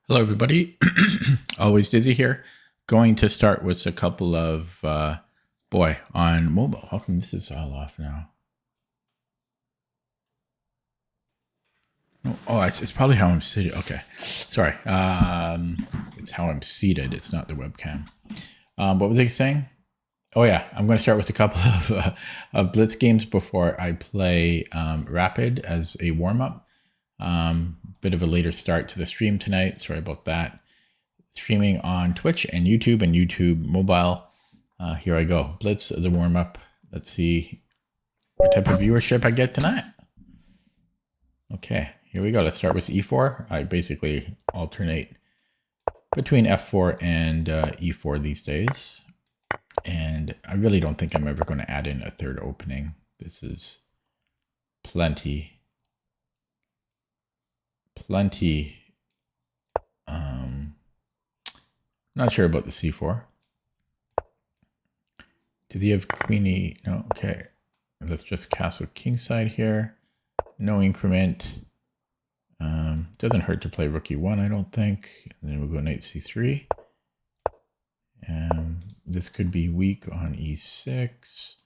Hello, everybody. Always Dizzy here. Going to start with a couple of, on mobile. How come this is all off now? No, oh, it's probably how I'm seated. Okay. Sorry. It's how I'm seated. It's not the webcam. What was I saying? Oh, yeah. I'm going to start with a couple of Blitz games before I play Rapid as a warm up. Bit of a later start to the stream tonight. Sorry about that. Streaming on Twitch and YouTube mobile. Here I go. Blitz as a warm up. Let's see what type of viewership I get tonight. Okay, here we go. Let's start with E4. I basically alternate between F4 and E4 these days. And I really don't think I'm ever going to add in a third opening. This is plenty. Not sure about the C4. Does he have queen E? No, okay. Let's just castle kingside here. No increment. Doesn't hurt to play rook E1, I don't think. And then we'll go knight C3. This could be weak on E6.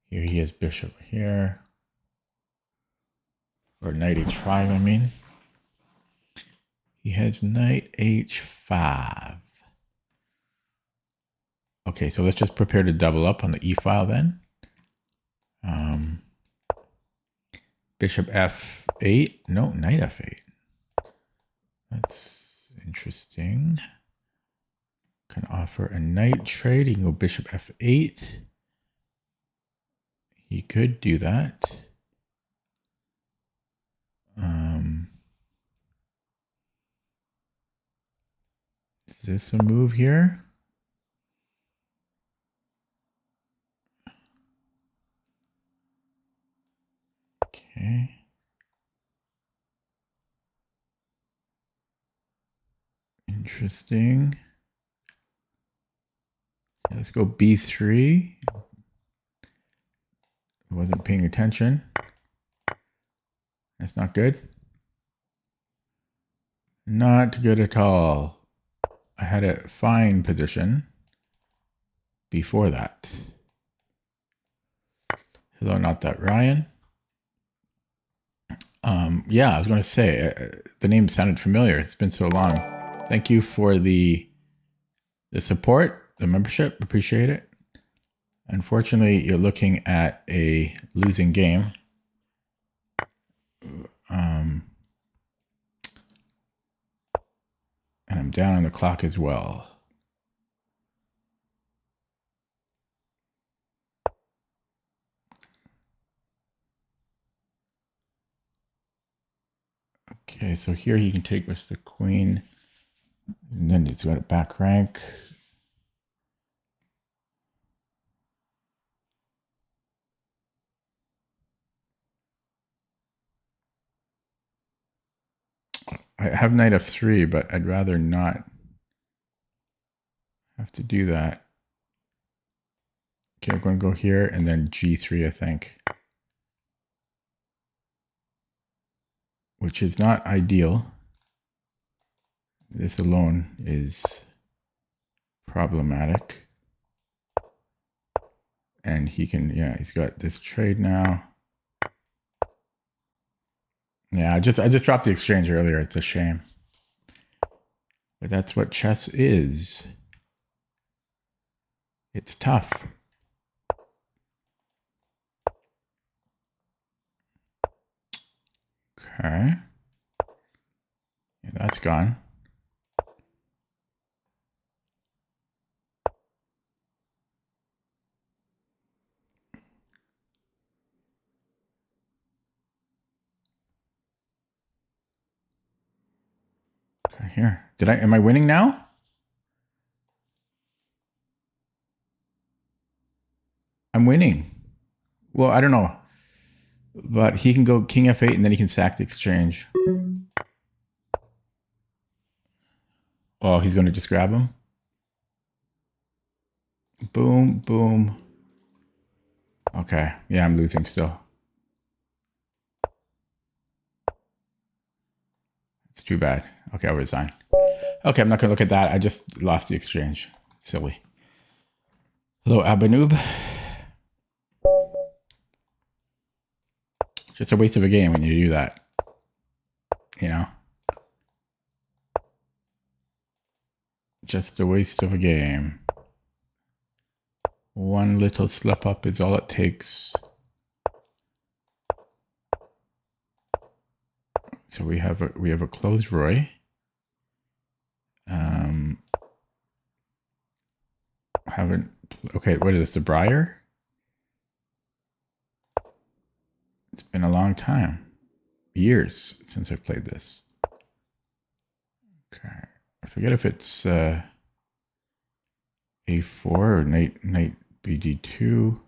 Here he has bishop here. Or knight H5, I mean. He has knight H5. Okay, so let's just prepare to double up on the E file then. Bishop F8. No, knight F8. That's interesting. Can offer a knight trade. He can go bishop F8. He could do that. Is this a move here? Okay. Interesting. Let's go B3. I wasn't paying attention. That's not good. Not good at all. I had a fine position before that. Hello, not that Ryan. Yeah, I was going to say the name sounded familiar. It's been so long. Thank you for the support, the membership. Appreciate it. Unfortunately, you're looking at a losing game. And I'm down on the clock as well. Okay, so here he can take with the queen. And then he's got a back rank. I have knight f3, but I'd rather not have to do that. Okay, I'm going to go here and then g3, I think. Which is not ideal. This alone is problematic. And he can, yeah, he's got this trade now. Yeah, I just dropped the exchange earlier. It's a shame. But that's what chess is. It's tough. Okay. Yeah, that's gone. Okay, here. Am I winning now? I'm winning. Well, I don't know. But he can go king f8 and then he can sack the exchange. Oh, he's going to just grab him. Boom, boom. Okay. Yeah, I'm losing still. It's too bad. Okay, I'll resign. Okay, I'm not going to look at that. I just lost the exchange. Silly. Hello, Abanoob. Just a waste of a game when you do that. You know? Just a waste of a game. One little slip up is all it takes. So we have a closed Roy. Okay, what is this, the Briar? It's been a long time. Years since I played this. Okay. I forget if it's A4 or Knight BD2.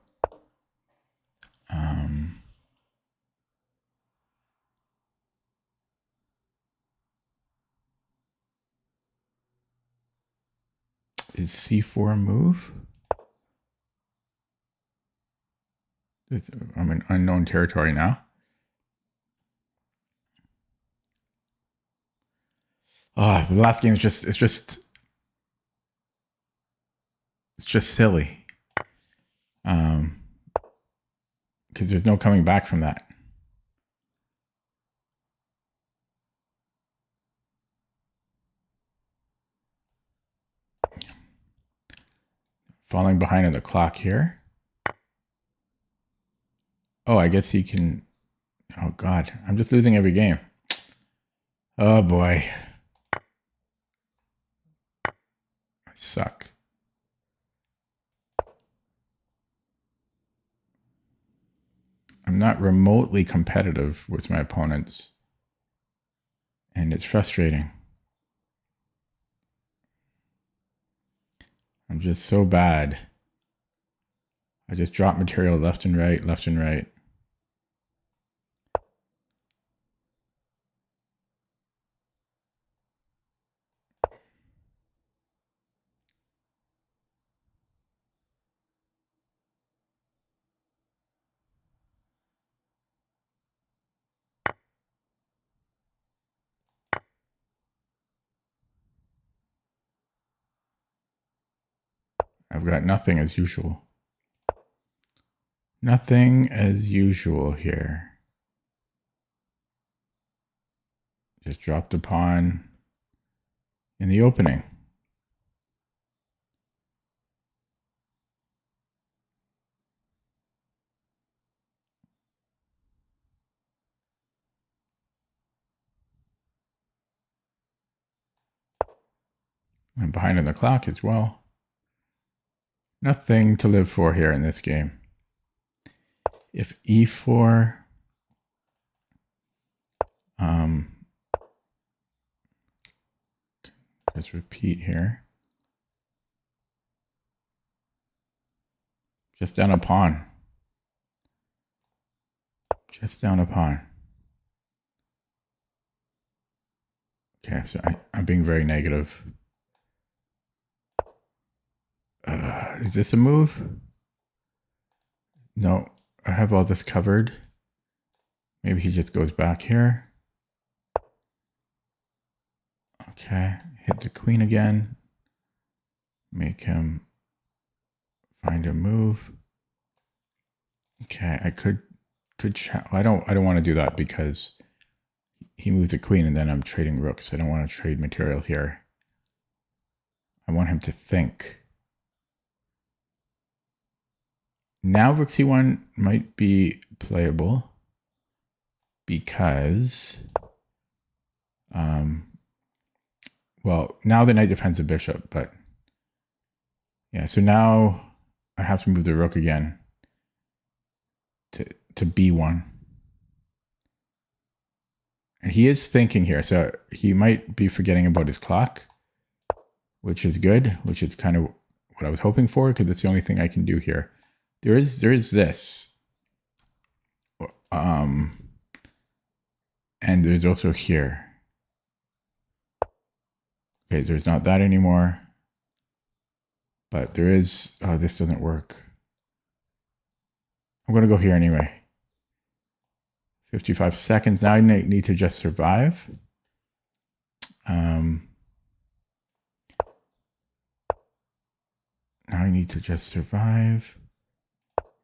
Is C4 a move? I'm in unknown territory now. Oh, the last game is just silly. Because there's no coming back from that. Falling behind on the clock here. Oh, I guess he can. Oh God, I'm just losing every game. Oh boy. I suck. I'm not remotely competitive with my opponents. And it's frustrating. I'm just so bad. I just drop material left and right, left and right. I've got nothing as usual. Nothing as usual here. Just dropped a pawn in the opening. I'm behind on the clock as well. Nothing to live for here in this game. If E4, just repeat here. Just down a pawn. Just down a pawn. Okay, so I'm being very negative. Is this a move? No, I have all this covered. Maybe he just goes back here. Okay, hit the queen again. Make him find a move. Okay, I could I don't want to do that because he moves the queen and then I'm trading rooks. I don't want to trade material here. I want him to think. Now rook c1 might be playable because, well, now the knight defends the bishop, but yeah, so now I have to move the rook again to b1. And he is thinking here, so he might be forgetting about his clock, which is good, which is kind of what I was hoping for, because it's the only thing I can do here. There is this. And there's also here. Okay, there's not that anymore. But there is, oh, this doesn't work. I'm going to go here anyway. 55 seconds. Now I need to just survive. Now I need to just survive.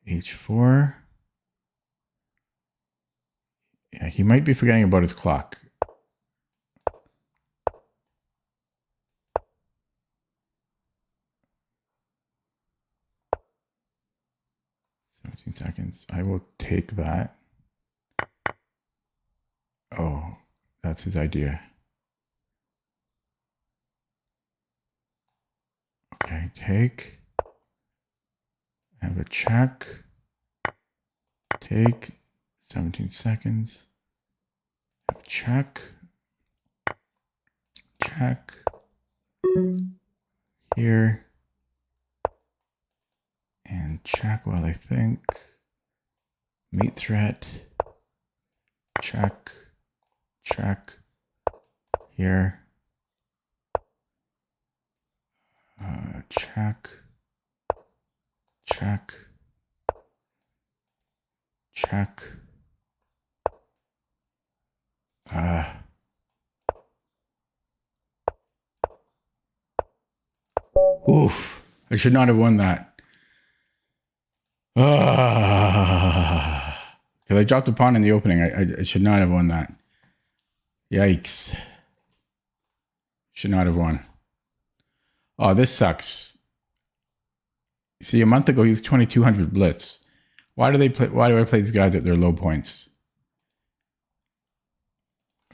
H4. Yeah, he might be forgetting about his clock. Seconds. I will take that. Oh, that's his idea. Okay, take. Have a check. Take. 17 seconds. Have check. Check. Here. And check while I think. Mate threat. Check. Check. Here. Check. Check. Check. Oof. I should not have won that. Because I dropped a pawn in the opening. I should not have won that. Yikes. Should not have won. Oh, this sucks. See, a month ago he was 2200 blitz. Why do I play these guys at their low points?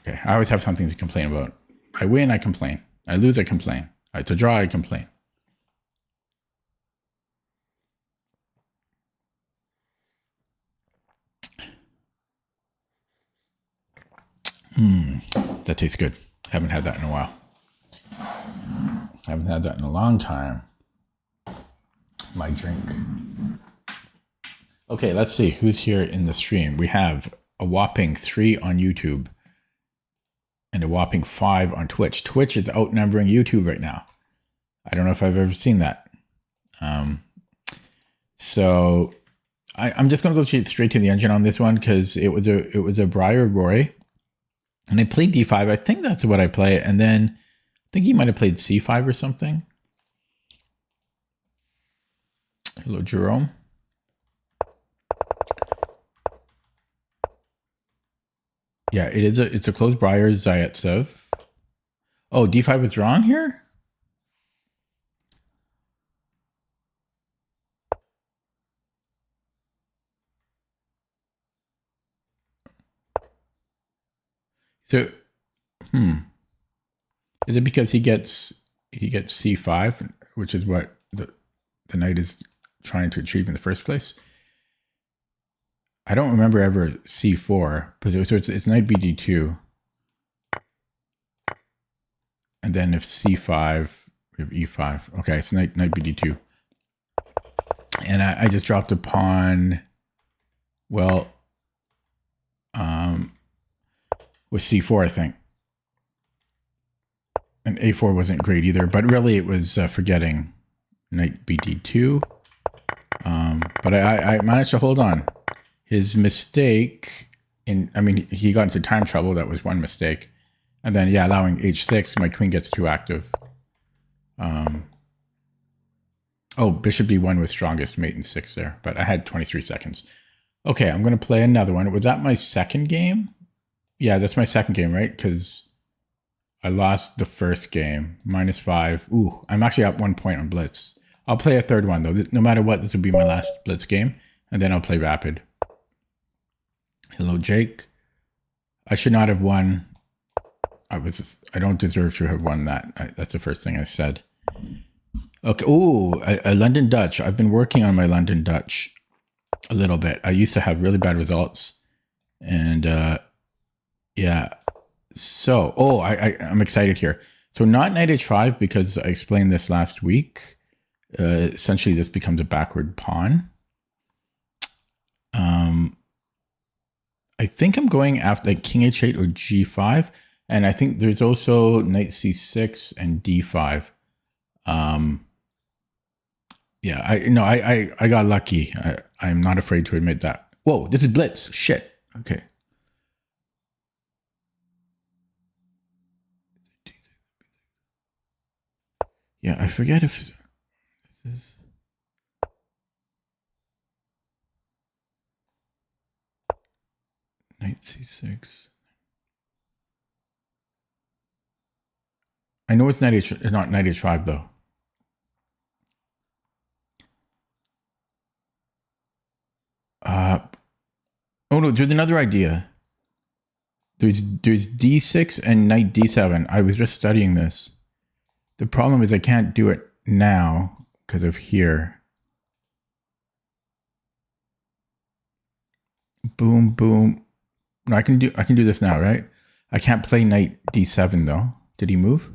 Okay, I always have something to complain about. I win, I complain. I lose, I complain. To draw, I complain. That tastes good. Haven't had that in a while. Haven't had that in a long time. My drink. Okay, let's see who's here in the stream. We have a whopping 3 on YouTube and a whopping 5 on Twitch. Twitch is outnumbering YouTube right now. I don't know if I've ever seen that. So I'm just going to go straight to the engine on this one because it was a Briar Roy, and I played D5. I think that's what I play, and then I think he might have played C5 or something. Hello, Jerome. Yeah, it's a closed Briar Zaitsev. Oh, D5 was wrong here? So, is it because he gets C5, which is what the knight is trying to achieve in the first place? I don't remember ever C4, but it's knight BD2. And then if C5, we have E5. Okay, it's knight BD2. And I just dropped a pawn, well, with C4, I think. And A4 wasn't great either, but really it was forgetting knight BD2. But I managed to hold on. His mistake, he got into time trouble. That was one mistake. And then, yeah, allowing H6, my queen gets too active. Oh, bishop B1 was strongest, mate in 6 there. But I had 23 seconds. Okay, I'm going to play another one. Was that my second game? Yeah, that's my second game, right? Because I lost the first game. -5. Ooh, I'm actually up 1 point on Blitz. I'll play a third one, though. No matter what, this will be my last Blitz game. And then I'll play Rapid. Hello, Jake. I should not have won. I don't deserve to have won that. That's the first thing I said. Okay. Ooh, a London Dutch. I've been working on my London Dutch a little bit. I used to have really bad results. And yeah. So, I'm excited here. So not knight h5 because I explained this last week. Essentially, this becomes a backward pawn. I think I'm going after like king h8 or g5. And I think there's also knight c6 and d5. Yeah, I got lucky. I'm not afraid to admit that. Whoa, this is Blitz. Shit. Okay. Yeah, I forget if this is... Knight c6. I know it's knight h, not knight h5 though. Oh no, there's another idea. There's d6 and knight d7. I was just studying this. The problem is I can't do it now because of here. Boom, boom. No, I can do this now, right? I can't play knight d7 though. Did he move?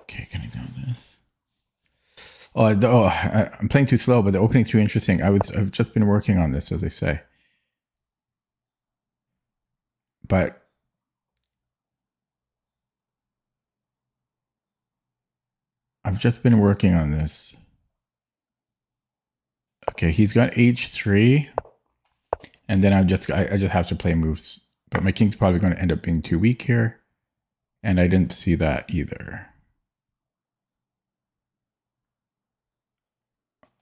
Okay, can I do this? I'm playing too slow, but the opening's too interesting. I've just been working on this, as I say. But I've just been working on this. Okay, he's got h3, and then I just have to play moves. But my king's probably going to end up being too weak here, and I didn't see that either.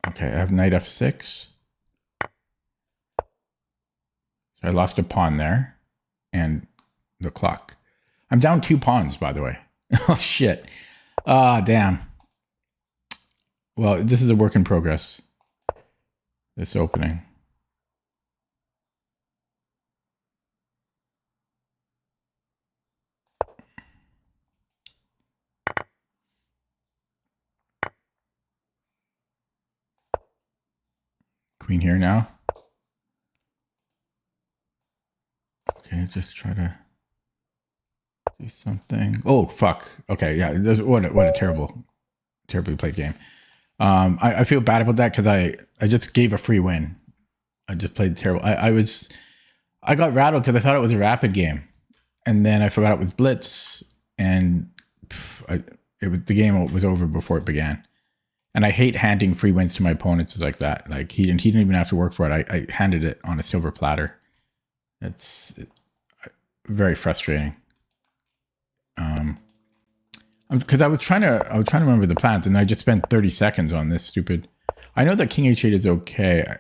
Okay, I have knight f6. So I lost a pawn there, and the clock. I'm down 2 pawns, by the way. Oh shit! Ah, damn. Well, this is a work in progress. This opening. Queen here now. Okay, just try to do something. Oh fuck. Okay, yeah. What a terribly played game. I feel bad about that because I just gave a free win. I just played terrible. I got rattled because I thought it was a rapid game, and then I forgot it was blitz, and the game was over before it began. And I hate handing free wins to my opponents like that. Like he didn't even have to work for it. I handed it on a silver platter. It's very frustrating. Because I was trying to remember the plans, and I just spent 30 seconds on this stupid. I know that King H8 is okay.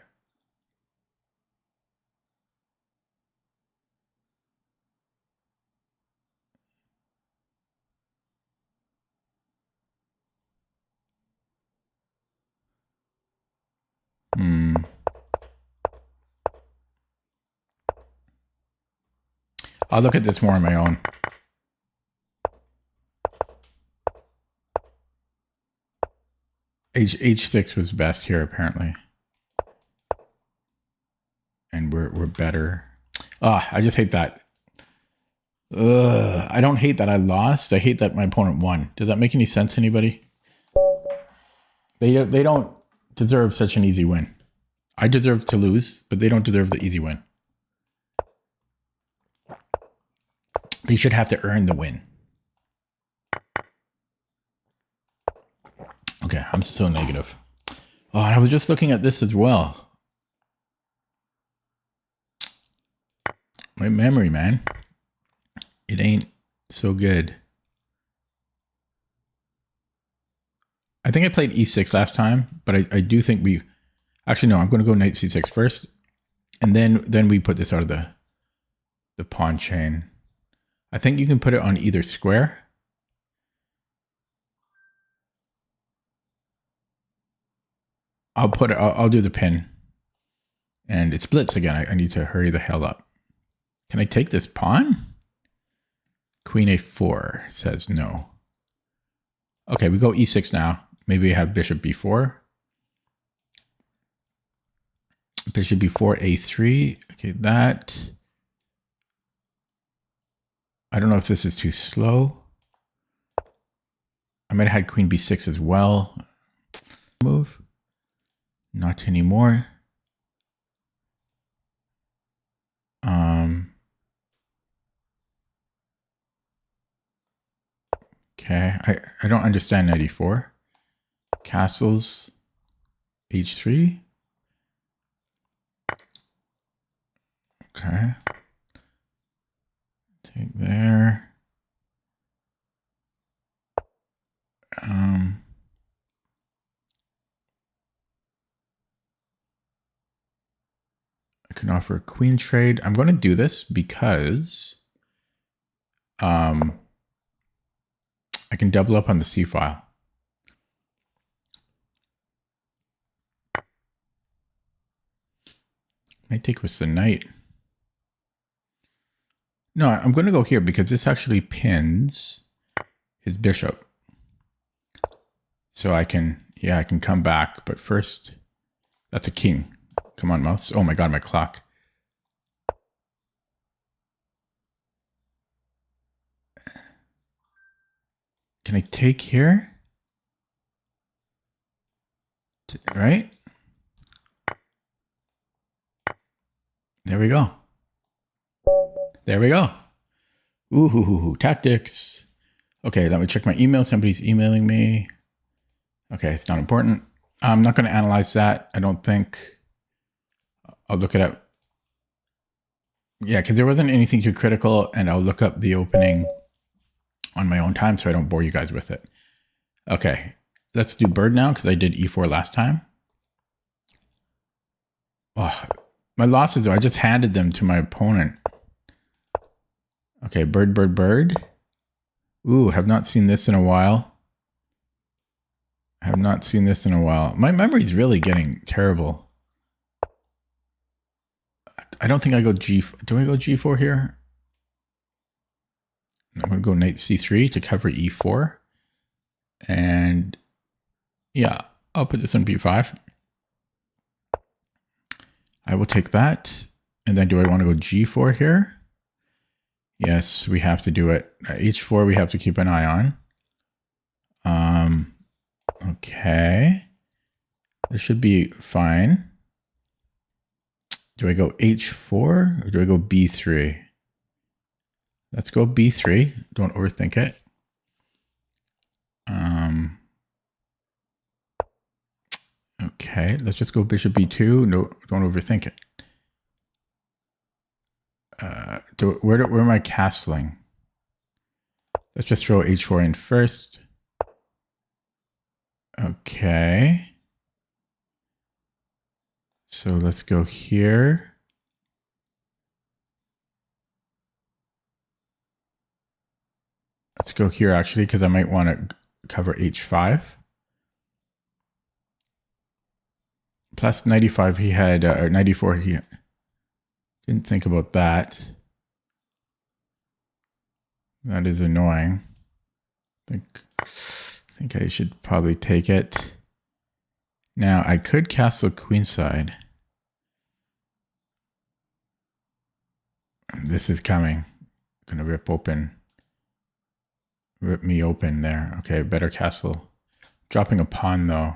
I'll look at this more on my own. H6 was best here apparently, and we're better. I just hate that. I don't hate that I lost. I hate that my opponent won. Does that make any sense to anybody? They don't deserve such an easy win. I deserve to lose, but they don't deserve the easy win. They should have to earn the win. Okay, I'm so negative. Oh, and I was just looking at this as well. My memory, man. It ain't so good. I think I played e6 last time, but I do think we... Actually, no, I'm going to go knight c6 first. And then we put this out of the pawn chain. I think you can put it on either square. I'll do the pin. And it splits again. I need to hurry the hell up. Can I take this pawn? Queen a4 says no. Okay, we go e6 now. Maybe I have bishop b4. Bishop b4, a3. Okay, that. I don't know if this is too slow. I might have had queen b6 as well. Move. Not anymore. Okay, I don't understand 94. Castles, h3. Okay. Take there. can offer a queen trade. I'm going to do this because I can double up on the C file. Might take with the knight. No, I'm going to go here because this actually pins his bishop. So I can, yeah, I can come back. But first, that's a king. Come on, mouse. Oh my God, my clock. Can I take here? Right? There we go. There we go. Ooh, tactics. Okay, let me check my email. Somebody's emailing me. Okay, it's not important. I'm not going to analyze that. I don't think. I'll look it up. Yeah, because there wasn't anything too critical, and I'll look up the opening on my own time so I don't bore you guys with it. Okay, let's do bird now because I did e4 last time. Oh, my losses, though, I just handed them to my opponent. Okay, bird, bird, bird. Ooh, have not seen this in a while. Have not seen this in a while. My memory's really getting terrible. I don't think I go G. Do I go G4 here? I'm going to go knight C3 to cover E4. And yeah, I'll put this on B5. I will take that. And then do I want to go G4 here? Yes, we have to do it. H4 we have to keep an eye on. Okay. This should be fine. Do I go H4 or do I go B3? Let's go B3. Don't overthink it. Okay, let's just go bishop B2. No, don't overthink it. Where am I castling? Let's just throw H4 in first. Okay. So let's go here. Let's go here actually, because I might want to cover H5. Plus 95 he had, or 94 he didn't think about that. That is annoying. I think I should probably take it. Now I could castle queenside. This is coming. I'm gonna rip me open there. Okay, better castle. Dropping a pawn though.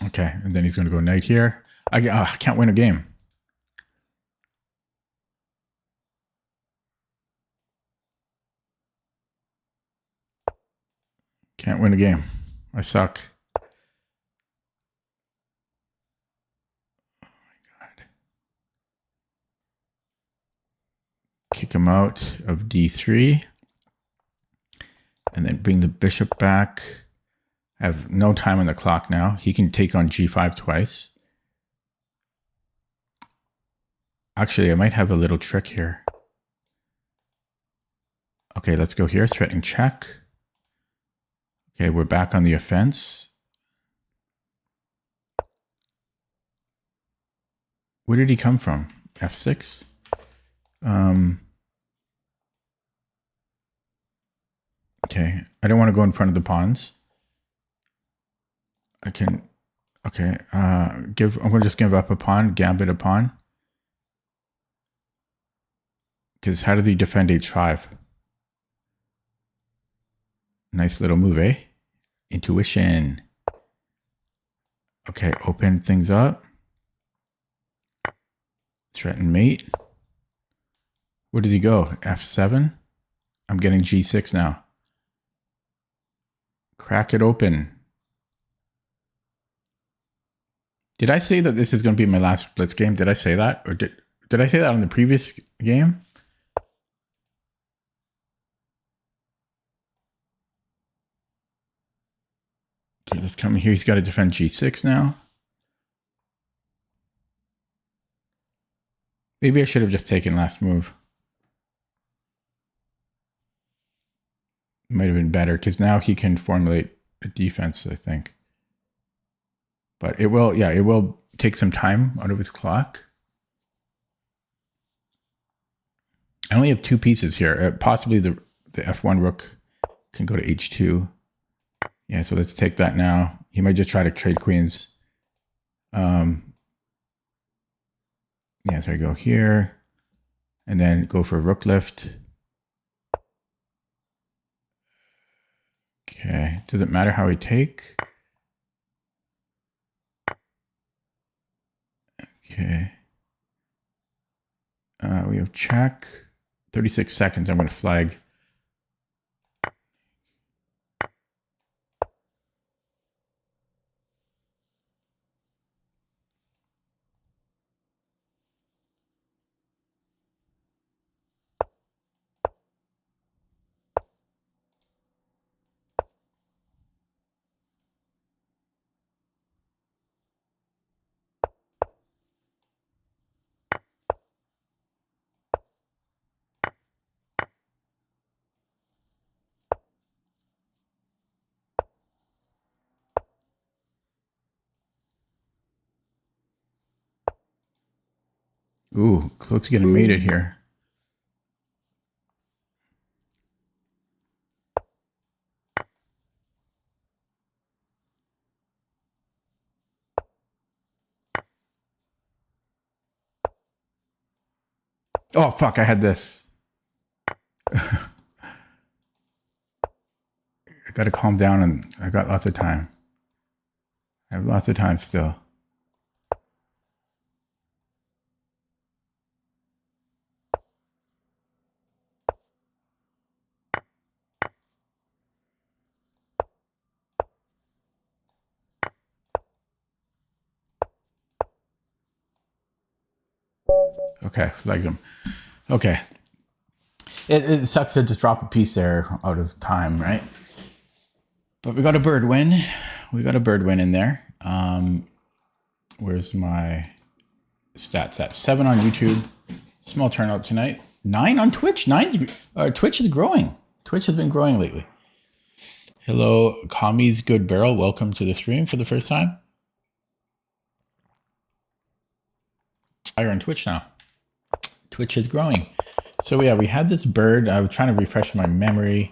Okay, and then he's going to go knight here. I can't win a game. Can't win a game. I suck. Oh my God. Kick him out of D3. And then bring the bishop back. I have no time on the clock now. He can take on G5 twice. Actually, I might have a little trick here. Okay, let's go here. Threatening check. Okay, we're back on the offense. Where did he come from? F6? Okay, I don't want to go in front of the pawns. I can, okay, I'm going to just give up a pawn, gambit a pawn. Because how does he defend H5? Nice little move, eh? Intuition. Okay, open things up. Threaten mate. Where does he go? F7? I'm getting G6 now. Crack it open. Did I say that this is going to be my last Blitz game? Did I say that? Or did I say that on the previous game? Okay, let's come here. He's got to defend g6 now. Maybe I should have just taken last move. Might have been better because now he can formulate a defense, I think. But it will, yeah, it will take some time out of his clock. I only have 2 pieces here. Possibly the f1 rook can go to h2. Yeah, so let's take that now. He might just try to trade queens. Yeah, so I go here and then go for a rook lift. Okay, does it matter how I take? Okay. We have check. 36 seconds, I'm going to flag. Ooh, close to getting mated here. Oh, fuck, I had this. I got to calm down, and I got lots of time. I have lots of time still. Okay, flagged him. Okay. It sucks to just drop a piece there out of time, right? But we got a bird win. We got a bird win in there. Where's my stats at? 7 on YouTube. Small turnout tonight. 9 on Twitch. Twitch is growing. Twitch has been growing lately. Hello, Kami's Good Barrel. Welcome to the stream for the first time. Higher on Twitch now. Twitch is growing. So yeah, we had this bird. I was trying to refresh my memory.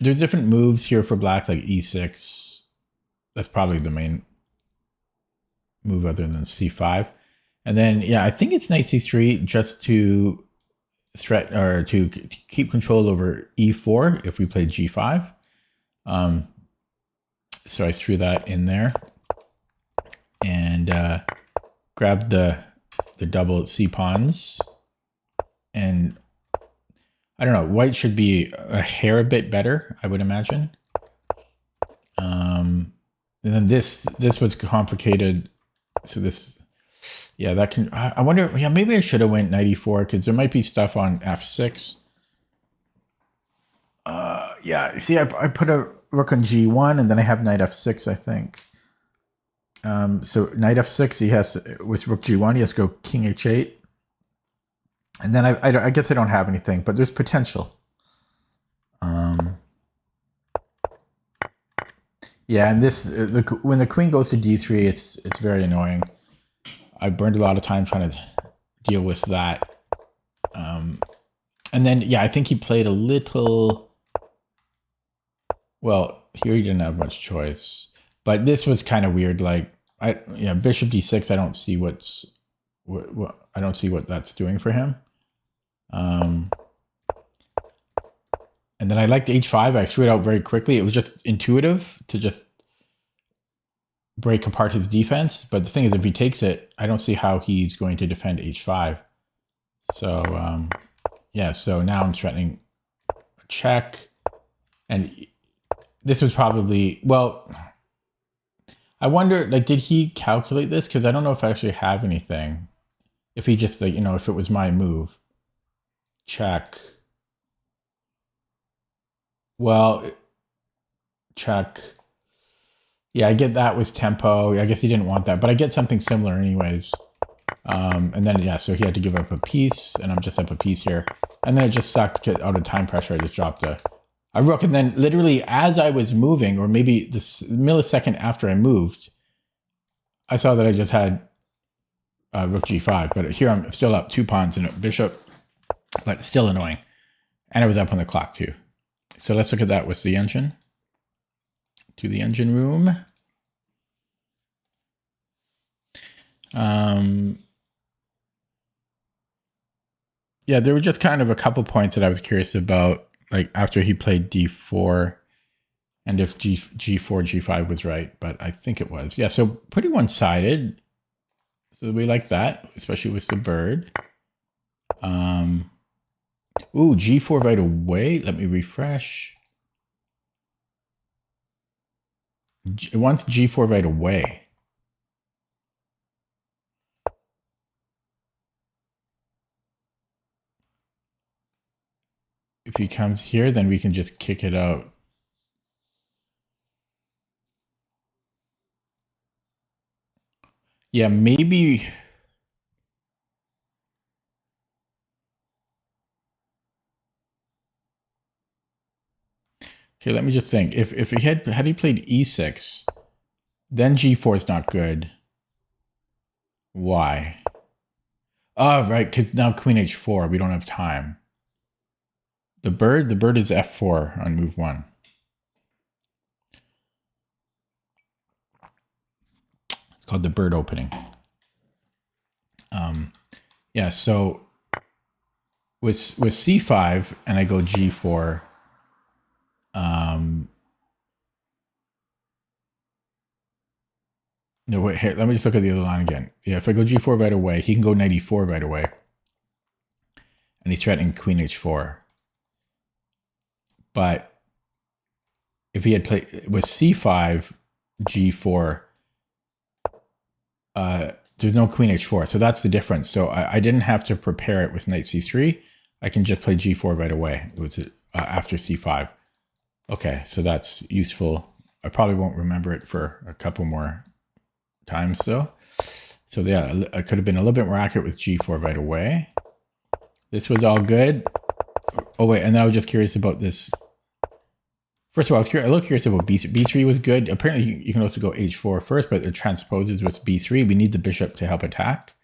There's different moves here for black, like e6. That's probably the main move other than c5. And then, yeah, I think it's knight c3 just to threat or to keep control over e4 if we play g5. So I threw that in there and grabbed the double c pawns, and I don't know, white should be a hair bit better, I would imagine. And then this was complicated. So this, yeah, that can, I wonder, yeah, maybe I should have went knight e4 because there might be stuff on f6. Yeah, see, I put a rook on g1 and then I have knight f6, I think. So knight f6, he has, with rook g1, he has to go king h8. And then I guess I don't have anything, but there's potential. Yeah, and this, when the queen goes to d3, it's very annoying. I burned a lot of time trying to deal with that. And then, yeah, I think he played a little, well, here he didn't have much choice. But this was kind of weird. Like, bishop d6. I don't see I don't see what that's doing for him. And then I liked h5. I threw it out very quickly. It was just intuitive to just break apart his defense. But the thing is, if he takes it, I don't see how he's going to defend h5. So yeah. So now I'm threatening a check, and this was probably, well, I wonder, like, did he calculate this? Because I don't know if I actually have anything. If he just, like, if it was my move. Check. Well, check. Yeah, I get that was tempo. I guess he didn't want that, but I get something similar anyways. And then, yeah, so he had to give up a piece, and I'm just up a piece here. And then it just sucked out of time pressure. I just dropped a rook. And then literally as I was moving, or maybe this millisecond after I moved, I saw that I just had rook g5. But here I'm still up 2 pawns and a bishop, but still annoying. And I was up on the clock too. So let's look at that with the engine. To the engine room. Yeah, there were just kind of a couple points that I was curious about, like after he played d4 and if g4, g5 was right, but I think it was. Yeah, so pretty one-sided. So we like that, especially with the bird. Ooh, g4 right away. Let me refresh. It wants g4 right away. If he comes here, then we can just kick it out. Yeah, maybe. Okay, let me just think. If he had he played e6, then g4 is not good. Why? Oh, right, because now queen h4. We don't have time. The bird is f4 on move 1. It's called the bird opening. Yeah, so with c5 and I go g4. No, wait, here, let me just look at the other line again. Yeah, if I go g4 right away, he can go knight e4 right away. And he's threatening queen h4. But if he had played with c5, g4, there's no queen h4. So that's the difference. So I didn't have to prepare it with knight c3. I can just play g4 right away. It was after c5. Okay, so that's useful. I probably won't remember it for a couple more times though. So yeah, I could have been a little bit more accurate with g4 right away. This was all good. Oh wait, and then I was just curious about this. First of all, I was a little curious about b3. b3 was good. Apparently you can also go h4 first, but it transposes with b3. We need the bishop to help attack.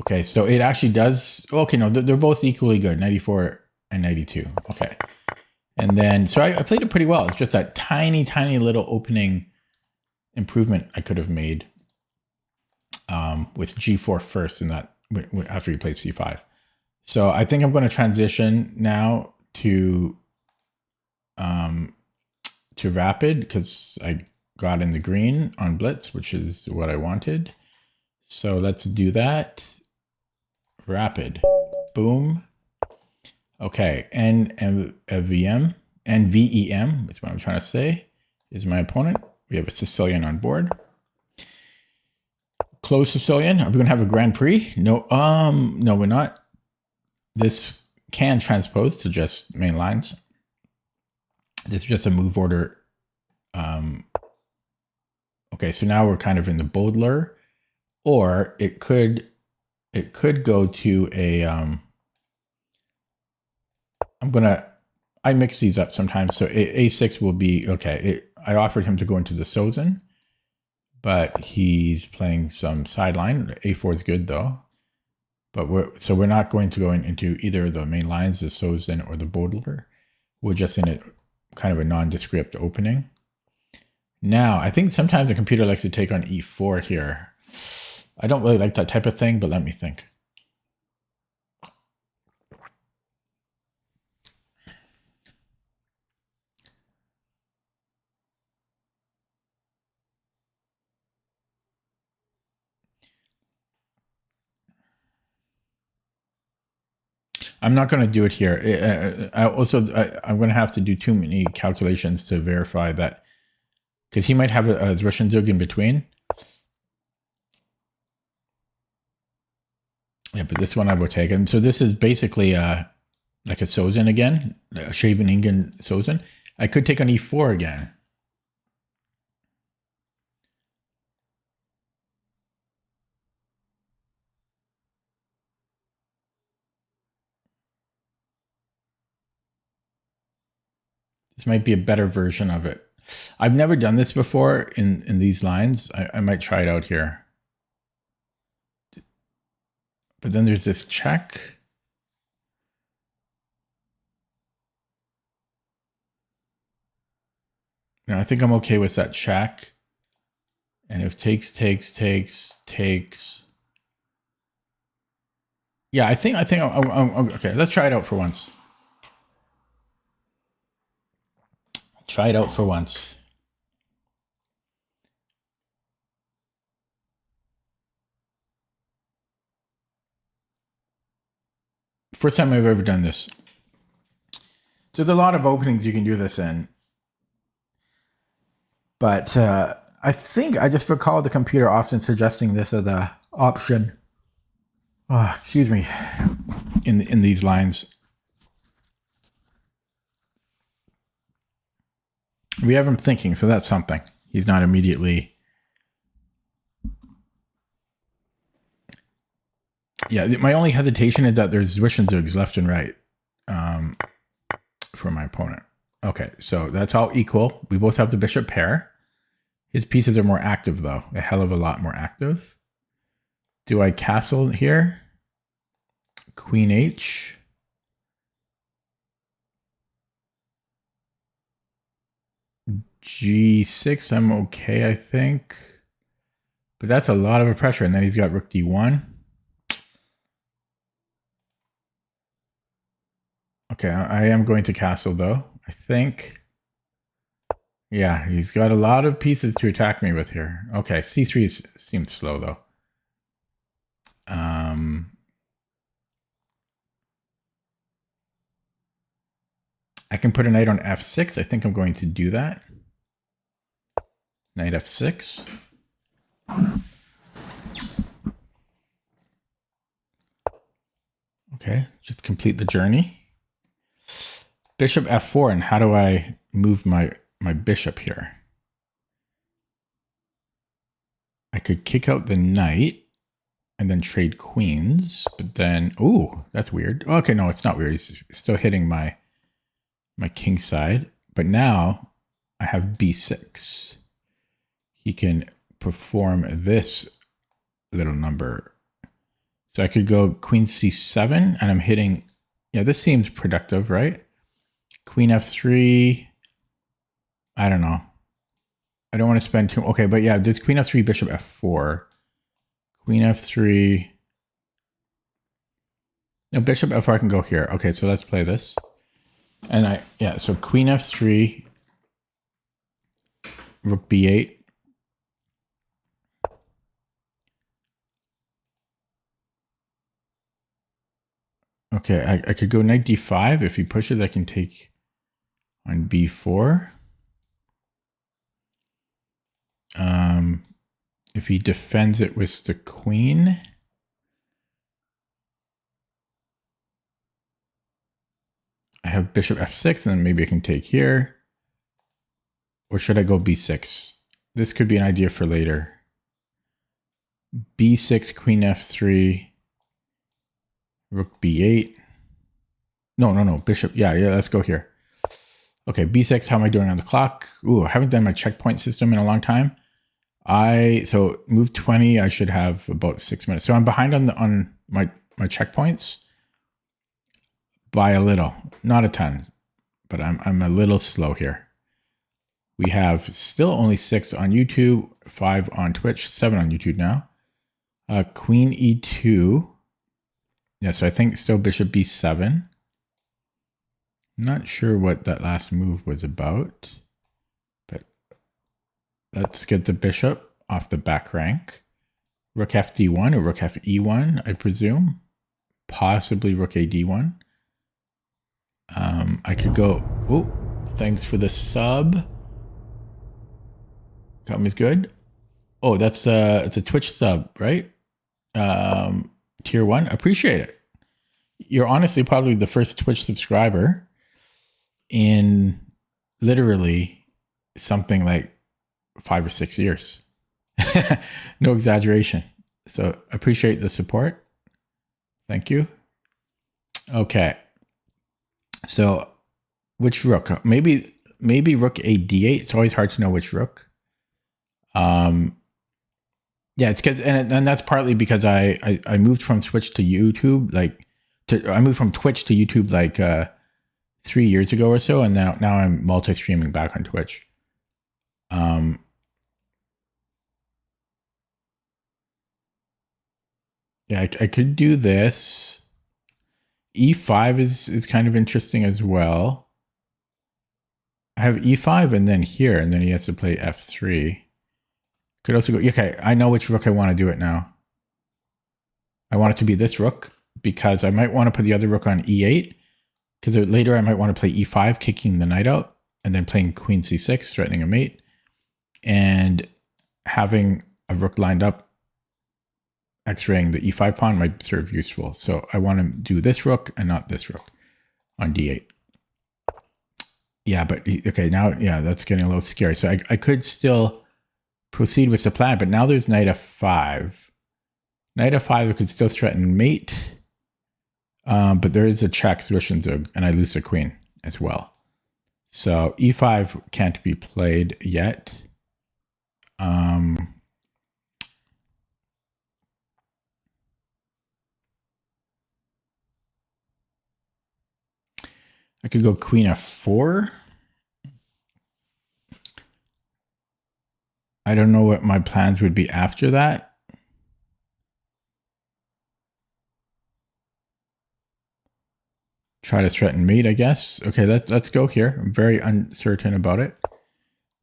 Okay, so it actually does. Okay, no, they're both equally good, 94 and 92. Okay. And then, so I played it pretty well. It's just that tiny, tiny little opening improvement I could have made with g4 first and that after he played c5. So I think I'm going to transition now to rapid because I got in the green on blitz, which is what I wanted. So let's do that. Rapid. Boom. Okay, NVEM is what I'm trying to say, is my opponent. We have a Sicilian on board. Close Sicilian. Are we going to have a Grand Prix? No, no, we're not. This can transpose to just main lines. This is just a move order. Okay, so now we're kind of in the Bodler, or it could go to a I mix these up sometimes. So A6 will be, okay. I offered him to go into the Sozin, but he's playing some sideline. A4 is good though. But we're not going to go into either the main lines, the Sozin or the Bodler. We're just in a kind of a nondescript opening. Now, I think sometimes the computer likes to take on E4 here. I don't really like that type of thing, but let me think. I'm not going to do it here. I'm going to have to do too many calculations to verify that, because he might have a Zwischenzug in between. Yeah, but this one I will take. And so this is basically like a Sozin again, a Scheveningen Sozin. I could take on e4 again. This might be a better version of it. I've never done this before in these lines. I might try it out here. But then there's this check. Now I think I'm okay with that check. And if takes. Yeah, I think I'm okay. Let's try it out for once. Try it out for once. First time I've ever done this. There's a lot of openings you can do this in. But I think I just recall the computer often suggesting this as the option. Oh, excuse me. In these lines. We have him thinking, so that's something. He's not immediately. Yeah, my only hesitation is that there's Zwischenzugs left and right for my opponent. Okay, so that's all equal. We both have the bishop pair. His pieces are more active, though. A hell of a lot more active. Do I castle here? Queen H. G6, I'm okay, I think. But that's a lot of pressure. And then he's got rook D1. Okay, I am going to castle, though, I think. Yeah, he's got a lot of pieces to attack me with here. Okay, C3 seems slow, though. I can put a knight on F6. I think I'm going to do that. Knight F6. Okay, just complete the journey. Bishop F4, and how do I move my bishop here? I could kick out the knight and then trade queens, but then, ooh, that's weird. Okay, no, it's not weird. He's still hitting my king side, but now I have B6. He can perform this little number. So I could go queen C7, and I'm hitting, yeah, this seems productive, right? Queen F3, I don't know. I don't want to spend too, okay, but yeah, there's queen F3, bishop F4. Queen F3. No, bishop F4, I can go here. Okay, so let's play this. And so queen F3, rook B8. Okay, I could go knight D5. If he pushes, I can take on B4. If he defends it with the queen, I have bishop F6, and then maybe I can take here. Or should I go B6? This could be an idea for later. B6, queen F3, rook B8. No, bishop. Yeah, let's go here. Okay, B6, how am I doing on the clock? Ooh, I haven't done my checkpoint system in a long time. So move 20, I should have about 6 minutes. So I'm behind on my checkpoints by a little, not a ton, but I'm a little slow here. We have still only 6 on YouTube, 5 on Twitch, 7 on YouTube now. Queen E2. Yeah, so I think still bishop B7. Not sure what that last move was about, but let's get the bishop off the back rank. Rook FD1 or rook FE1, I presume. Possibly rook AD1. I could go, oh, thanks for the sub. Got me good. Oh, that's it's a Twitch sub, right? Tier 1. Appreciate it. You're honestly probably the first Twitch subscriber in literally something like 5 or 6 years. No exaggeration. So appreciate the support. Thank you. Okay. So which rook? Maybe rook a d8. It's always hard to know which rook. Yeah, it's because and that's partly because I moved from Twitch to YouTube I moved from Twitch to YouTube 3 years ago or so, and now I'm multi-streaming back on Twitch. Yeah, I could do this. E5 is kind of interesting as well. I have E5 and then here, and then he has to play F3. Could also go, okay, I know which rook I want to do it now. I want it to be this rook because I might want to put the other rook on E8 because later I might want to play E5, kicking the knight out, and then playing Queen C6, threatening a mate, and having a rook lined up X-raying the E5 pawn might serve useful. So I want to do this rook and not this rook on D8. Yeah, but okay, now, yeah, that's getting a little scary. So I could still proceed with the plan, but now there's knight F5. Knight F5 could still threaten mate, but there is a check, Zwischenzug, and I lose the queen as well. So E5 can't be played yet. I could go Queen F4. I don't know what my plans would be after that. Try to threaten mate, I guess. Okay, let's go here. I'm very uncertain about it.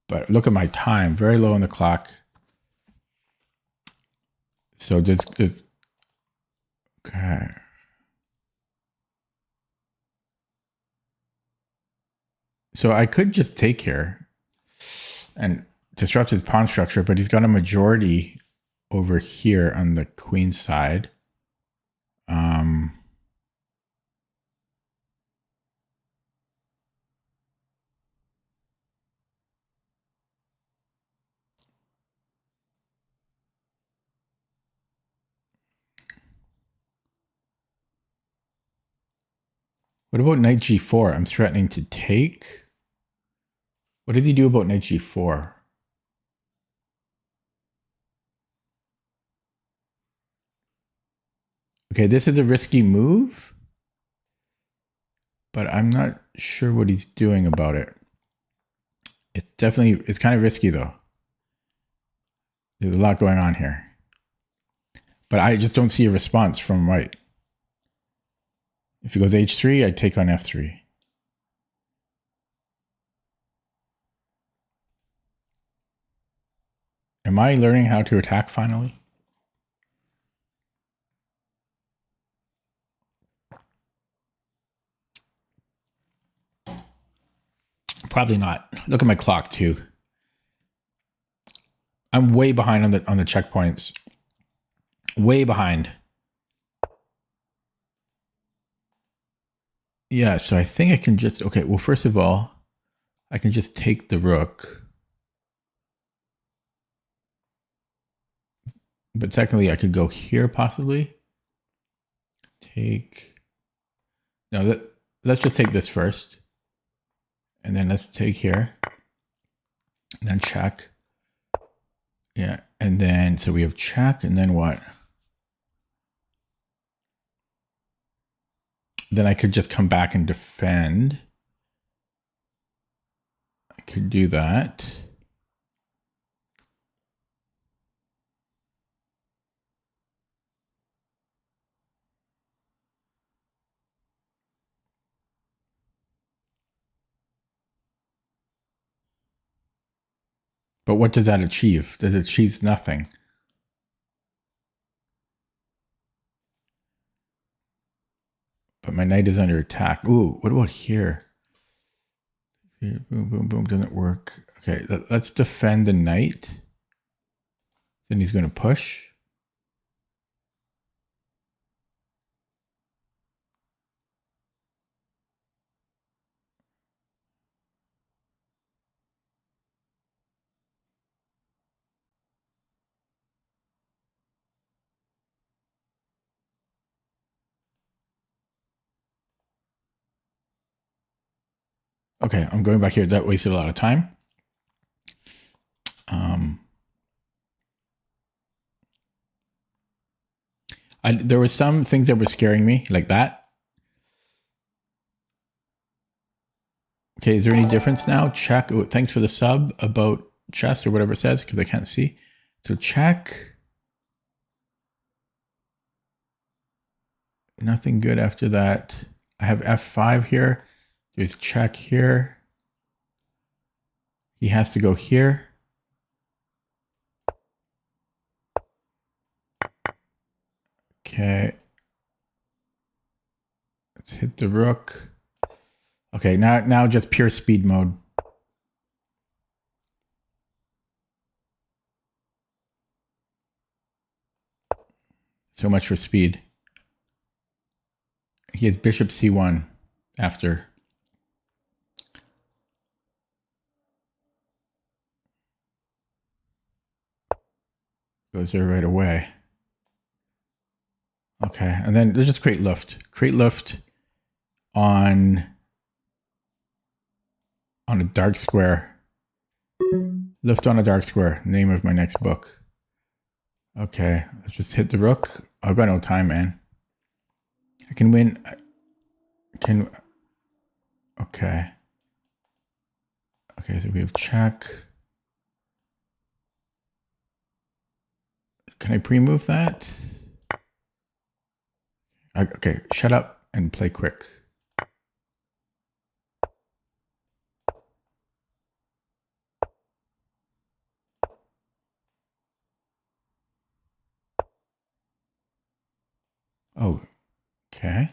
But look at my time, very low on the clock. So just okay. So I could just take here and disrupt his pawn structure, but he's got a majority over here on the queen side. What about knight g4? I'm threatening to take. What did he do about knight g4? Okay, this is a risky move, but I'm not sure what he's doing about it. It's kind of risky though. There's a lot going on here. But I just don't see a response from white. If he goes h3, I take on f3. Am I learning how to attack finally? Probably not. Look at my clock too. I'm way behind on the checkpoints. Way behind. Yeah, so I think I can just, okay, well, first of all, I can just take the rook. But secondly, I could go here possibly. No, let's just take this first. And then let's take here. And then check. Yeah, and then, so we have check, and then what? Then I could just come back and defend. I could do that. But what does that achieve? That achieves nothing. But my knight is under attack. Ooh, what about here? Boom, boom, boom, doesn't work. Okay, let's defend the knight. Then he's going to push. Okay, I'm going back here. That wasted a lot of time. There were some things that were scaring me, like that. Okay, is there any difference now? Check. Oh, thanks for the sub about chest or whatever it says, because I can't see. So check. Nothing good after that. I have F5 here. There's check here. He has to go here. Okay. Let's hit the rook. Okay, now just pure speed mode. So much for speed. He has bishop c1 after. Goes there right away. Okay, and then there's just create Luft. Create Luft on a dark square. Luft on a dark square. Name of my next book. Okay, let's just hit the rook. I've got no time, man. I can win. Okay. Okay, so we have check. Can I pre-move that? Okay, shut up and play quick. Oh, okay.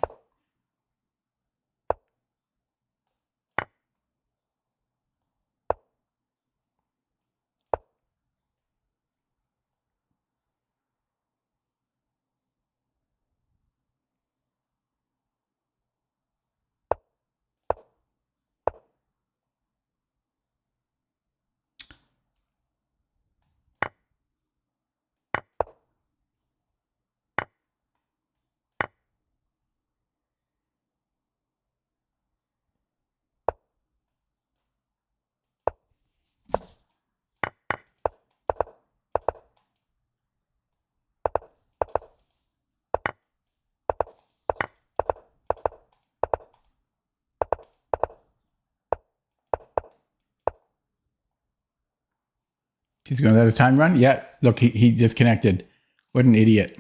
He's going to let a time run? Yeah, look, he disconnected. What an idiot.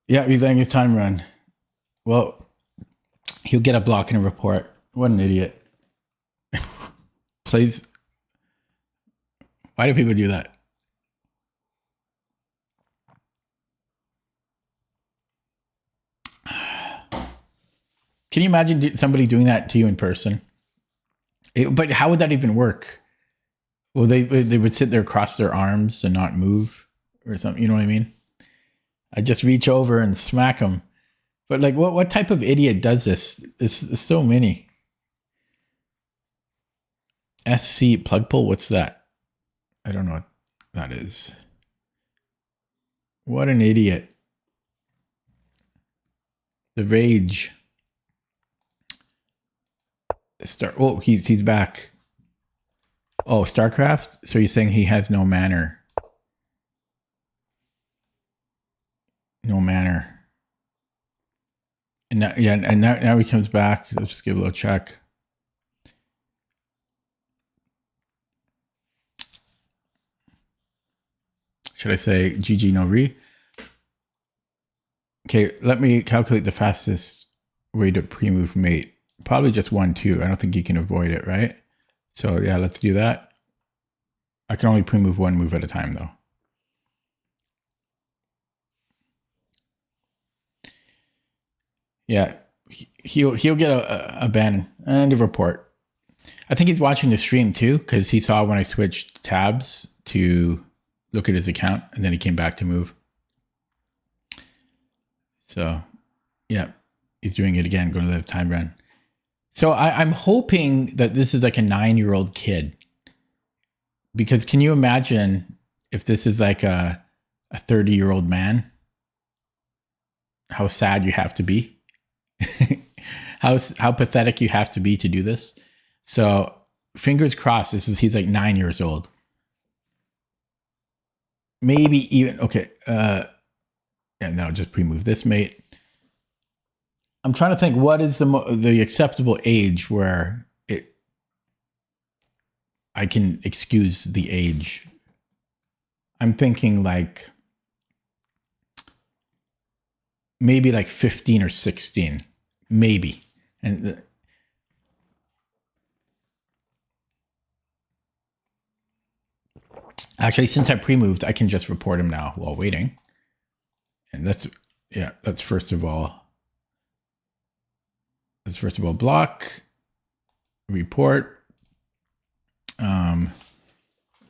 Yeah, he's letting his time run. Well, he'll get a block and a report. What an idiot. Plays. Why do people do that? Can you imagine somebody doing that to you in person? But how would that even work? Well, they would sit there, cross their arms, and not move, or something. You know what I mean? I just reach over and smack them. But like, what type of idiot does this? It's so many. SC plug pull. What's that? I don't know what that is. What an idiot. The rage. Oh, he's back. Oh, StarCraft? So you're saying he has no manner? No manner. And now, yeah, and now he comes back. Let's just give a little check. Should I say GG no re? Okay, let me calculate the fastest way to pre-move mate. Probably just 1-2. I don't think you can avoid it, right? So yeah, let's do that. I can only pre-move one move at a time though. Yeah, he'll get a ban and a report. I think he's watching the stream too, because he saw when I switched tabs to look at his account, and then he came back to move. So yeah, he's doing it again, going to let the time run. So I'm hoping that this is like a 9-year-old kid, because can you imagine if this is like a 30-year-old man? How sad you have to be. how pathetic you have to be to do this. So fingers crossed. He's like 9 years old. Maybe even okay. And then I'll just pre-move this mate. I'm trying to think what is the acceptable age where I can excuse the age. I'm thinking like maybe like 15 or 16, maybe. And actually, since I pre-moved, I can just report him now while waiting. And that's first of all. Let's first of all block, report.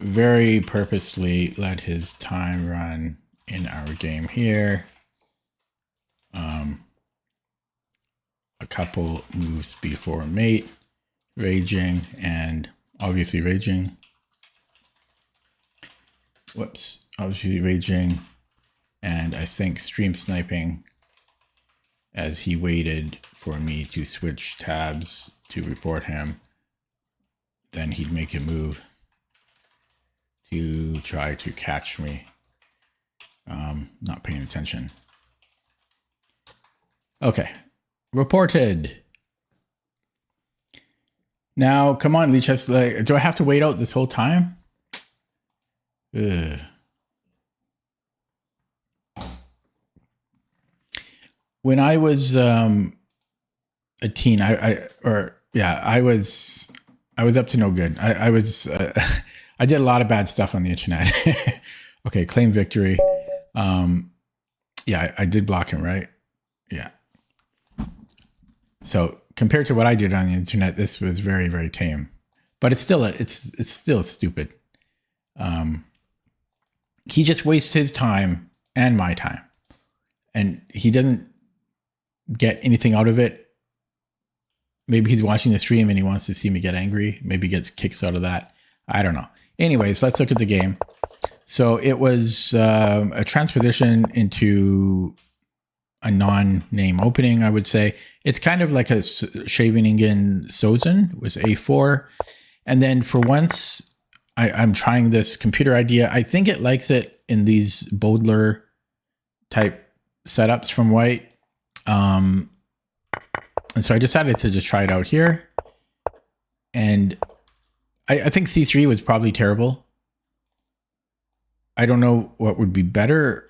Very purposely let his time run in our game here. A couple moves before mate, raging, and obviously raging. Whoops, obviously raging, and I think stream sniping as he waited for me to switch tabs to report him. Then he'd make a move to try to catch me. Not paying attention. Okay, reported. Now, come on, Lichess. Like, do I have to wait out this whole time? Ugh. When I was a teen, I was up to no good. I was I did a lot of bad stuff on the internet. Okay, claim victory. Yeah, I did block him, right? Yeah. So compared to what I did on the internet, this was very, very tame. But it's still stupid. He just wastes his time and my time, and he doesn't get anything out of it. Maybe he's watching the stream and he wants to see me get angry. Maybe he gets kicks out of that. I don't know. Anyways, let's look at the game. So it was a transposition into a non-name opening, I would say. It's kind of like a Scheveningen Sozin was A4. And then for once, I'm trying this computer idea. I think it likes it in these Bodler type setups from white. And so I decided to just try it out here. And I think C3 was probably terrible. I don't know what would be better.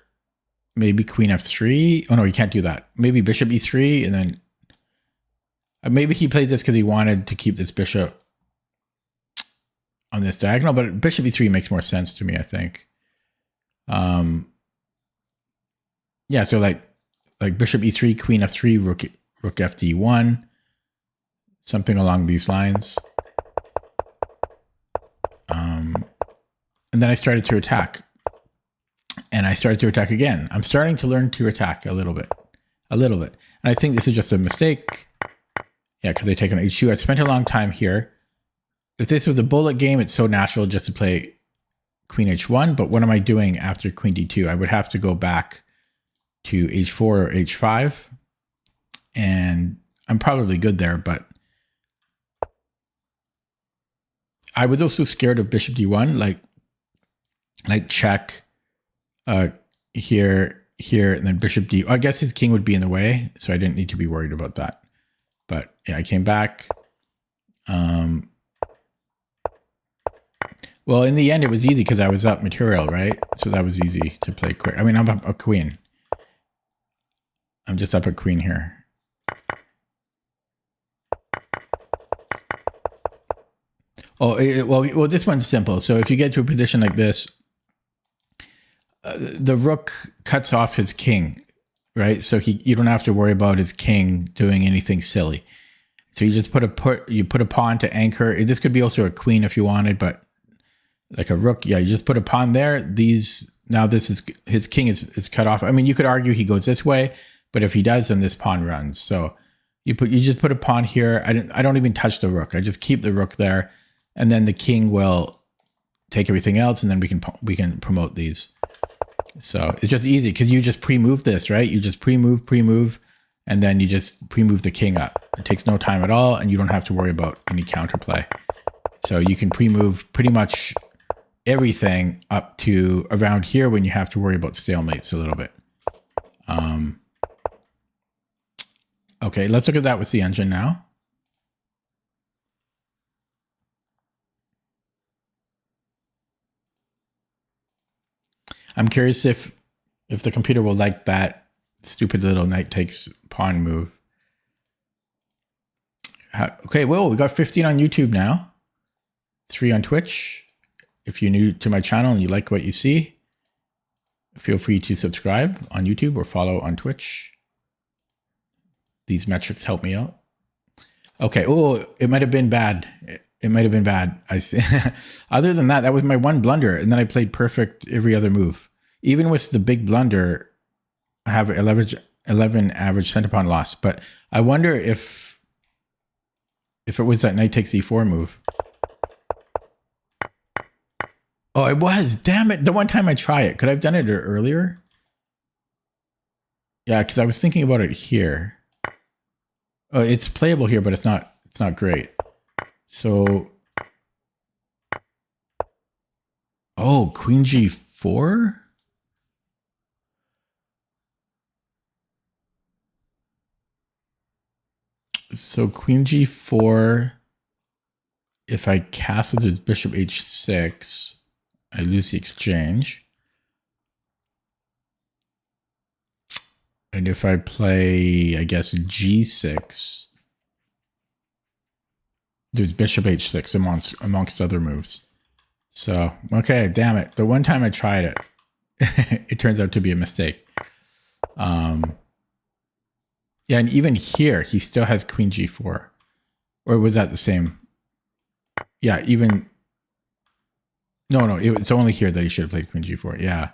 Maybe Queen F3. Oh no, you can't do that. Maybe Bishop E3, and then maybe he played this because he wanted to keep this bishop on this diagonal, but Bishop E3 makes more sense to me, I think. Yeah, so like Bishop E3, Queen F3, Rook FD1, something along these lines. And then I started to attack. And I started to attack again. I'm starting to learn to attack a little bit. And I think this is just a mistake. Yeah, because they take on H2. I spent a long time here. If this was a bullet game, it's so natural just to play Queen H1. But what am I doing after Queen D2? I would have to go back to H4 or H5. And I'm probably good there, but I was also scared of Bishop D1, like check here, and then Bishop D. I guess his king would be in the way, so I didn't need to be worried about that. But yeah, I came back. Well, in the end, it was easy because I was up material, right? So that was easy to play quick. I mean, I'm up a queen. I'm just up a queen here. Oh, well, this one's simple. So if you get to a position like this, the rook cuts off his king, right? So you don't have to worry about his king doing anything silly. So you just put a pawn to anchor. This could be also a queen if you wanted, but like a rook, yeah, you just put a pawn there. Now this is his king is cut off. I mean, you could argue he goes this way, but if he does, then this pawn runs. So you just put a pawn here. I don't even touch the rook. I just keep the rook there, and then the king will take everything else, and then we can promote these. So it's just easy because you just pre-move this, right? You just pre-move, and then you just pre-move the king up. It takes no time at all, and you don't have to worry about any counterplay. So you can pre-move pretty much everything up to around here when you have to worry about stalemates a little bit. Okay, let's look at that with the engine now. I'm curious if the computer will like that stupid little knight takes pawn move. Okay, well, we got 15 on YouTube now. 3 on Twitch. If you're new to my channel and you like what you see, feel free to subscribe on YouTube or follow on Twitch. These metrics help me out. Okay. Oh, it might have been bad. It might have been bad. I see. Other than that, that was my one blunder. And then I played perfect every other move. Even with the big blunder, I have 11 average center pawn loss. But I wonder if it was that knight takes e4 move. Oh, it was. Damn it. The one time I try it. Could I have done it earlier? Yeah, because I was thinking about it here. Oh, it's playable here, but it's not great. So, oh, queen g4? So queen g4, if I castle to bishop h6, I lose the exchange. And if I play, I guess, g6, there's bishop h6 amongst other moves. So, okay, damn it. The one time I tried it, it turns out to be a mistake. Yeah, and even here, he still has queen g4. Or was that the same? Yeah, even... No, it's only here that he should have played queen g4. Yeah.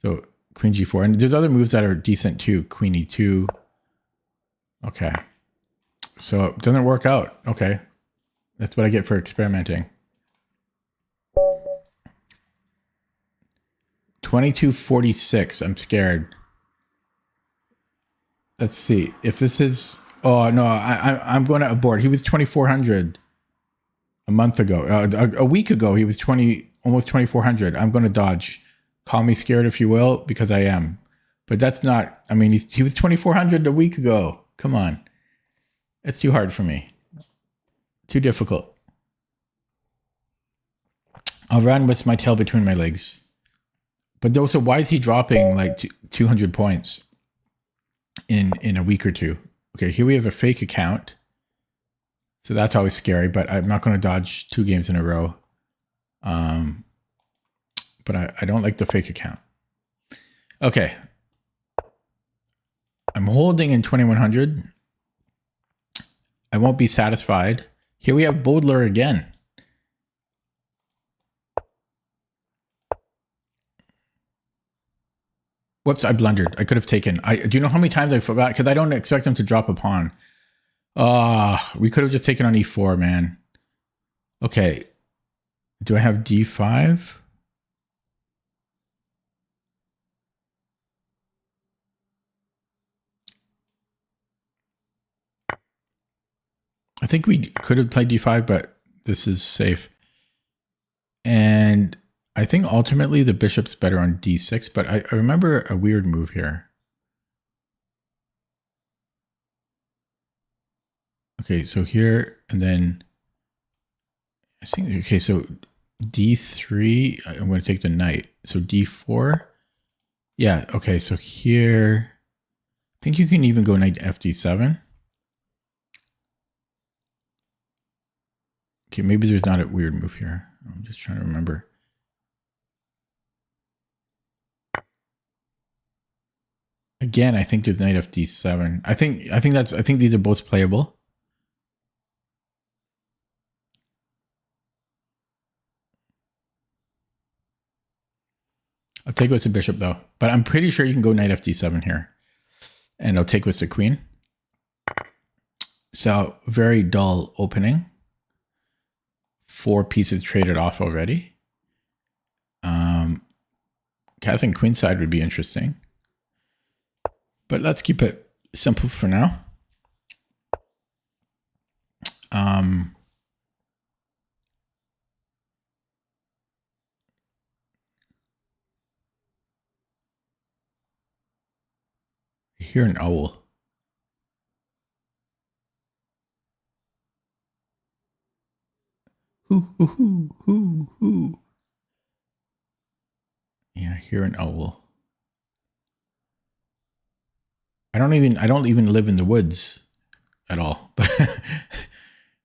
So, queen g4. And there's other moves that are decent too. Queen e2. Okay. So, it doesn't work out. Okay. That's what I get for experimenting. 2246. I'm scared. Let's see if this is. Oh no, I'm going to abort. He was 2400 a month ago. A week ago, he was almost 2400. I'm going to dodge. Call me scared if you will, because I am. But that's not. I mean, he was 2400 a week ago. Come on, it's too hard for me. Too difficult. I'll run with my tail between my legs. But also, why is he dropping like 200 points in a week or two? Okay, here we have a fake account. So that's always scary, but I'm not going to dodge 2 games in a row. But I don't like the fake account. Okay. I'm holding in 2100. I won't be satisfied. Here we have Bodler again. Whoops, I blundered. I could have taken. Do you know how many times I forgot? Because I don't expect them to drop a pawn. We could have just taken on e4, man. Okay. Do I have d5? I think we could have played d5, but this is safe. And I think ultimately the bishop's better on d6, but I remember a weird move here. Okay, so here, and then I think, okay, so d3, I'm going to take the knight. So d4. Yeah, okay, so here, I think you can even go knight fd7. Okay, maybe there's not a weird move here. I'm just trying to remember. Again, I think there's knight fd7. I think these are both playable. I'll take with the bishop though, but I'm pretty sure you can go knight fd7 here, and I'll take with the queen. So very dull opening. 4 pieces traded off already. Castling queenside would be interesting, but let's keep it simple for now. I hear an owl. Hoo. Yeah, I hear an owl. I don't even live in the woods at all. But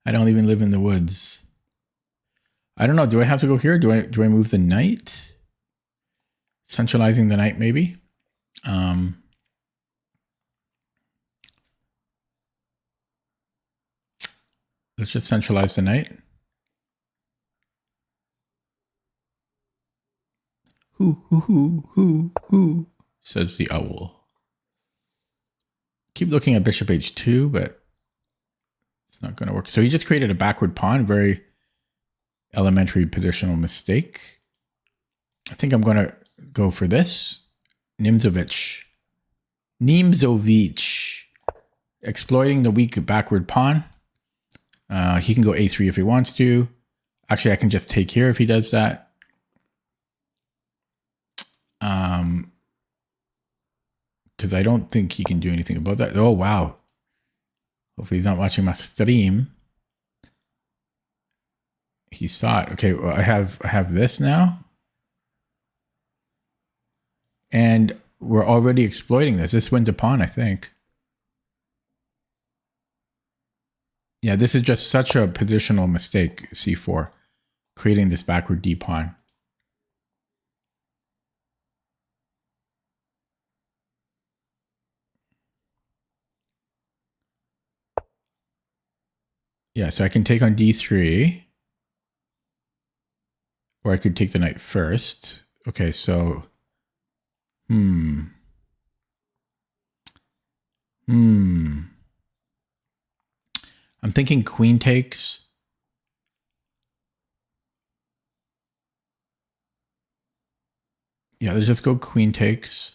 I don't even live in the woods. I don't know. Do I have to go here? Do I move the knight? Centralizing the knight, maybe. Let's just centralize the knight. Who, says the owl. Keep looking at bishop h2, but it's not going to work. So he just created a backward pawn, very elementary positional mistake. I think I'm going to go for this. Nimzovich, exploiting the weak backward pawn. He can go a3 if he wants to. Actually, I can just take here if he does that. Because I don't think he can do anything about that. Oh, wow. Hopefully he's not watching my stream. He saw it. Okay, well, I have this now. And we're already exploiting this. This wins a pawn, I think. Yeah, this is just such a positional mistake, c4, creating this backward d pawn. Yeah, so I can take on d3. Or I could take the knight first. Okay, so... I'm thinking queen takes. Yeah, let's just go queen takes.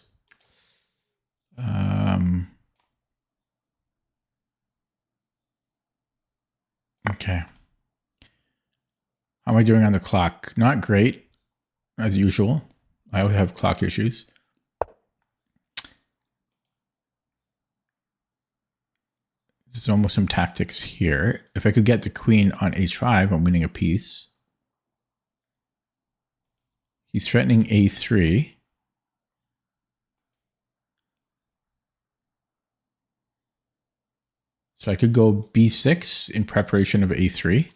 Okay. How am I doing on the clock? Not great, as usual. I always have clock issues. There's almost some tactics here. If I could get the queen on h5, I'm winning a piece. He's threatening a3. So I could go b6 in preparation of a3.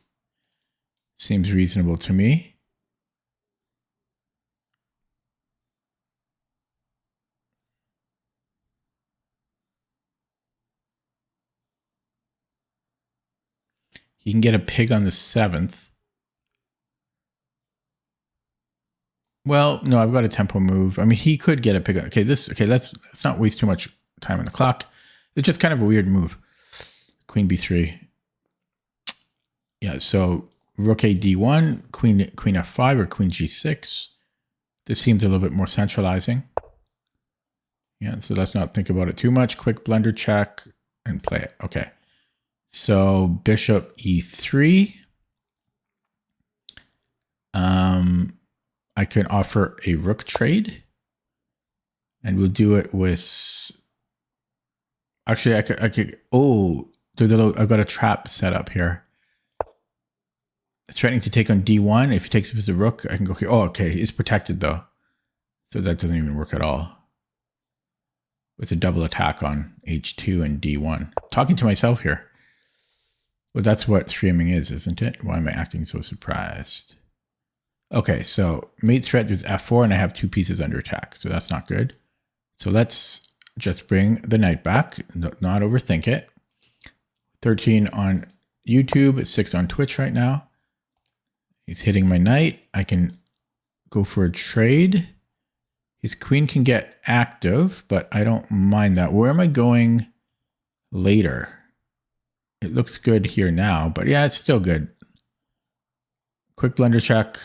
Seems reasonable to me. He can get a pig on the 7th. Well, no, I've got a tempo move. I mean, he could get a pig. Okay, let's not waste too much time on the clock. It's just kind of a weird move. Queen b3. Yeah, so rook a d1, queen f5, or queen g6. This seems a little bit more centralizing. Yeah, so let's not think about it too much. Quick blunder check and play it. Okay. So bishop e3. I could offer a rook trade. And we'll do it with... Actually, I could... Oh, I've got a trap set up here. Threatening to take on d1. If he takes it with the rook, I can go here. Oh, okay. It's protected, though. So that doesn't even work at all. It's a double attack on h2 and d1. Talking to myself here. Well, that's what streaming is, isn't it? Why am I acting so surprised? Okay, so mate threat is f4, and I have 2 pieces under attack. So that's not good. So let's just bring the knight back. Not overthink it. 13 on YouTube, 6 on Twitch right now. He's hitting my knight. I can go for a trade. His queen can get active, but I don't mind that. Where am I going later? It looks good here now, but yeah, it's still good. Quick blunder check.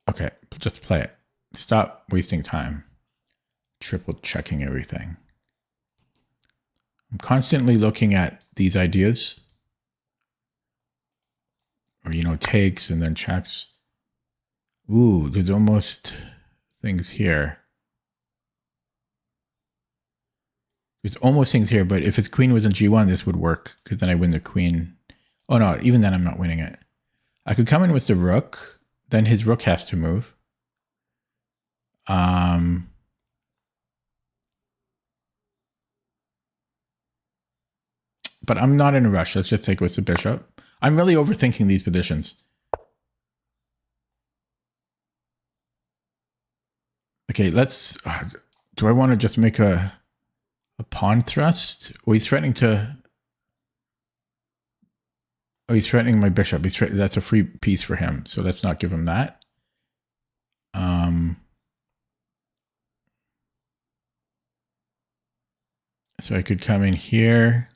Okay, just play it. Stop wasting time. Triple checking everything. I'm constantly looking at these ideas. Or, you know, takes and then checks. Ooh, there's almost things here. There's almost things here, but if his queen was in G1, this would work, because then I win the queen. Oh no, even then I'm not winning it. I could come in with the rook, then his rook has to move. But I'm not in a rush. Let's just take with the bishop. I'm really overthinking these positions. Okay, let's... do I want to just make a pawn thrust? Oh, he's threatening to... Oh, he's threatening my bishop. That's a free piece for him, so let's not give him that. So I could come in here.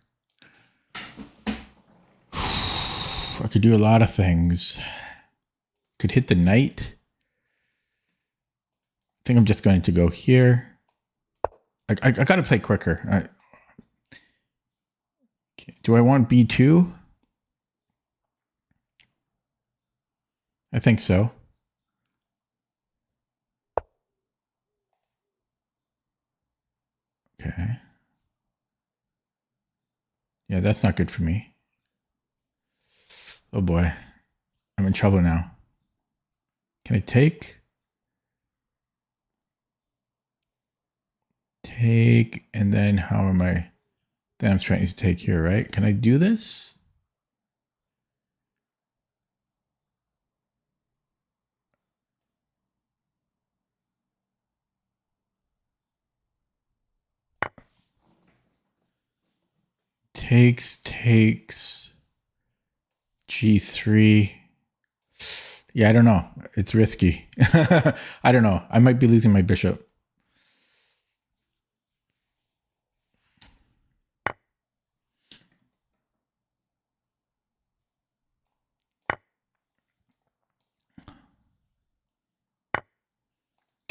I could do a lot of things. Could hit the knight. I think I'm just going to go here. I got to play quicker. Okay. Do I want B2? I think so. Okay. Yeah, that's not good for me. Oh boy. I'm in trouble now. Can I take? Take, and then how am I? Then I'm trying to take here, right? Can I do this? Takes, G3. Yeah, I don't know. It's risky. I don't know. I might be losing my bishop.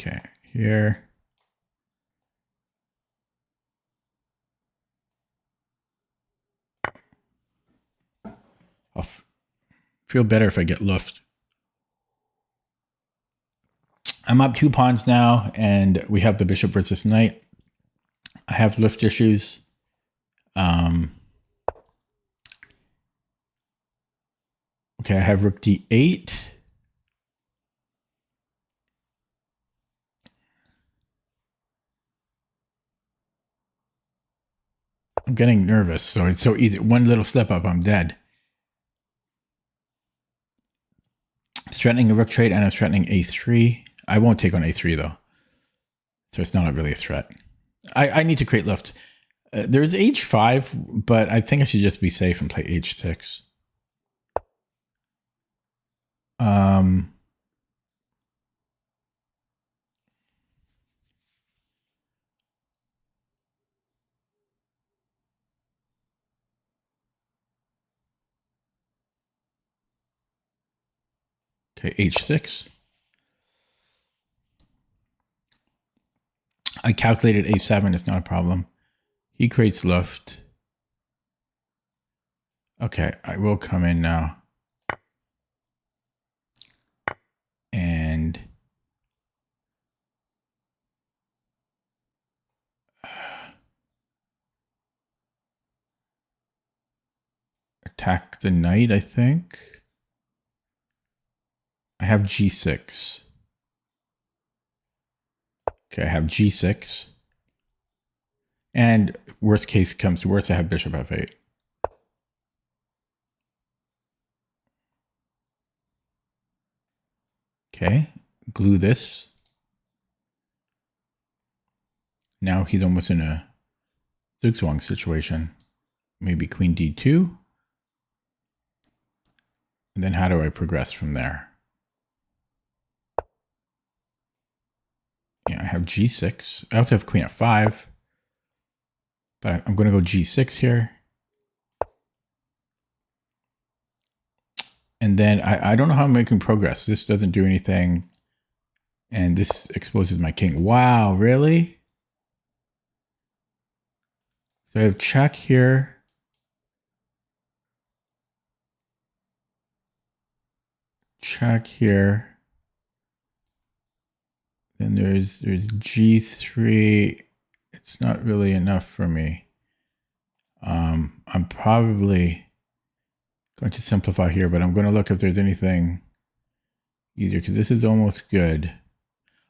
Okay, here. I'll feel better if I get luffed. I'm up 2 pawns now, and we have the bishop versus knight. I have lift issues. Okay, I have rook d8. I'm getting nervous, so it's so easy. One little slip up, I'm dead. I'm threatening a rook trade, and I'm threatening a3. I won't take on a3, though. So it's not really a threat. I need to create lift. There's h5, but I think I should just be safe and play h6. Okay, h6. I calculated a7. It's not a problem. He creates lift. Okay, I will come in now. And attack the knight, I think. I have g6. Okay, I have g6. And worst case comes to worst, I have bishop f8. Okay, glue this. Now he's almost in a zugzwang situation. Maybe queen d2. And then how do I progress from there? Yeah, I have g6. I also have queen f5. But I'm going to go g6 here. And then I don't know how I'm making progress. This doesn't do anything. And this exposes my king. Wow, really? So I have check here. Check here. Then there's G3. It's not really enough for me. I'm probably going to simplify here, but I'm going to look if there's anything easier because this is almost good.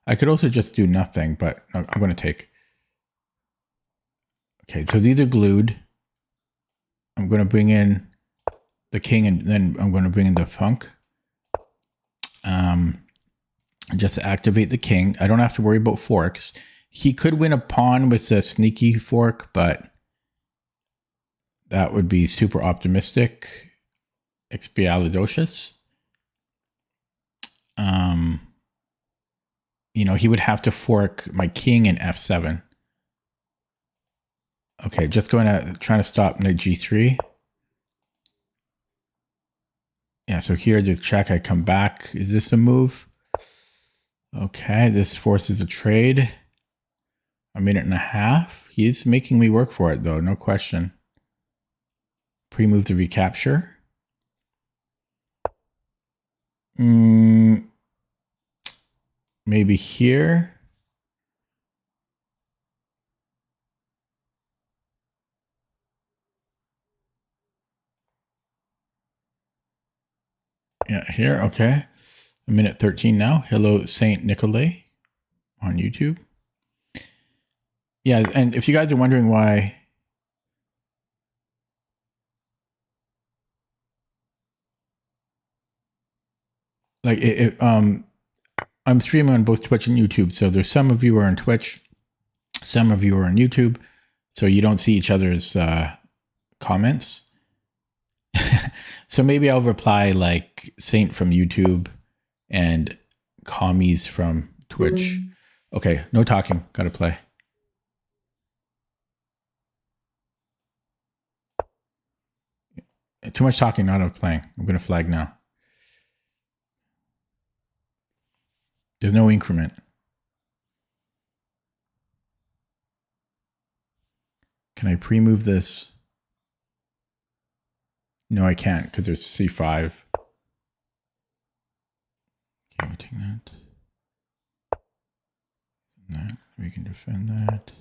I could also just do nothing, but I'm going to take. Okay, so these are glued. I'm going to bring in the king and then I'm going to bring in the funk. Just to activate the king. I don't have to worry about forks. He could win a pawn with a sneaky fork, but that would be super optimistic. Expialidocious. You know, he would have to fork my king in f7. Okay, just trying to stop knight g3. Yeah, so here there's check. I come back. Is this a move? Okay, this forces a trade. A minute and a half. He's making me work for it, though, no question. Pre-move to recapture. Maybe here. Yeah, here. Okay. A minute 13 now. Hello, Saint Nicolay on YouTube. Yeah, and if you guys are wondering why I'm streaming on both Twitch and YouTube. So there's some of you are on Twitch, some of you are on YouTube. So you don't see each other's comments. So maybe I'll reply like Saint from YouTube and Commies from Twitch. Okay, no talking. Gotta play. Too much talking, not enough playing. I'm gonna flag now. There's no increment. Can I pre-move this? No, I can't because there's C5. Okay, we take that. That. We can defend that.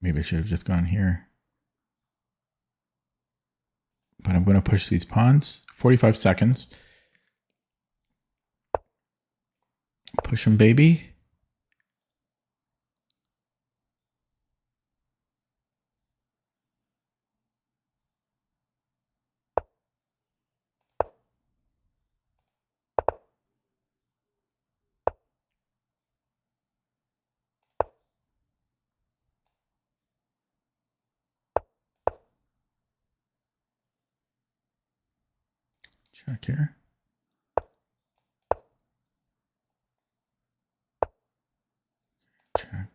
Maybe I should have just gone here. But I'm going to push these pawns. 45 seconds. Push them, baby. Check here. Check.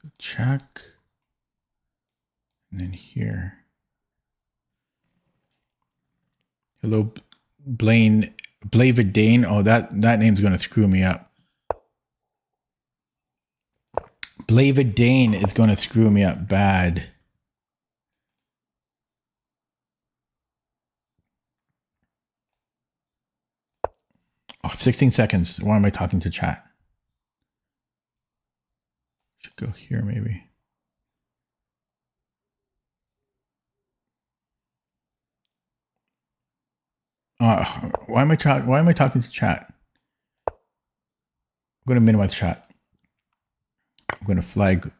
So check. And then here. Hello, Blaine. Blavidane. Oh, that name's going to screw me up. Blavidane is going to screw me up bad. Oh, 16 seconds. Why am I talking to chat? Should go here maybe. Why am I talking to chat? I'm going to minimize chat. I'm going to flag.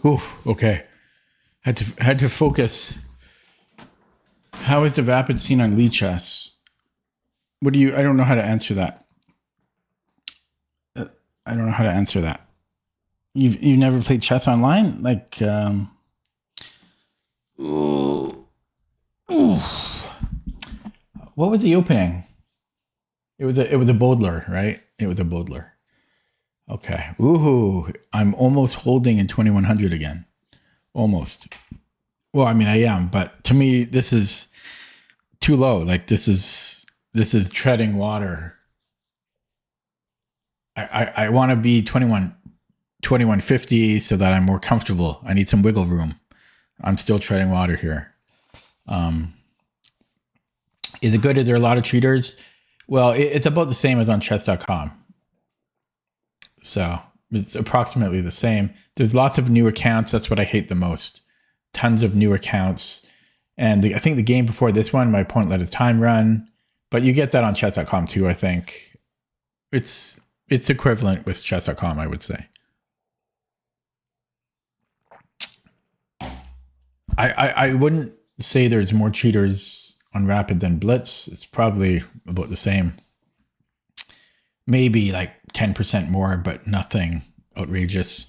Ooh, okay. Had to focus. How is the Vapid seen on Lichess? What do you? I don't know how to answer that. I don't know how to answer that. You've never played chess online? Like, ooh. What was the opening? It was a Bodler, right? It was a Bodler. Okay. Ooh, I'm almost holding in 2100 again. Almost. Well, I mean, I am, but to me, this is too low. Like this is treading water. I want to be 2150 so that I'm more comfortable. I need some wiggle room. I'm still treading water here. Is it good? Is there a lot of cheaters? Well, it's about the same as on chess.com. So it's approximately the same. There's lots of new accounts. That's what I hate the most. Tons of new accounts. And I think the game before this one, my opponent let his time run. But you get that on chess.com too, I think. It's equivalent with chess.com, I would say. I wouldn't say there's more cheaters on Rapid than Blitz. It's probably about the same. Maybe like 10% more, but nothing outrageous.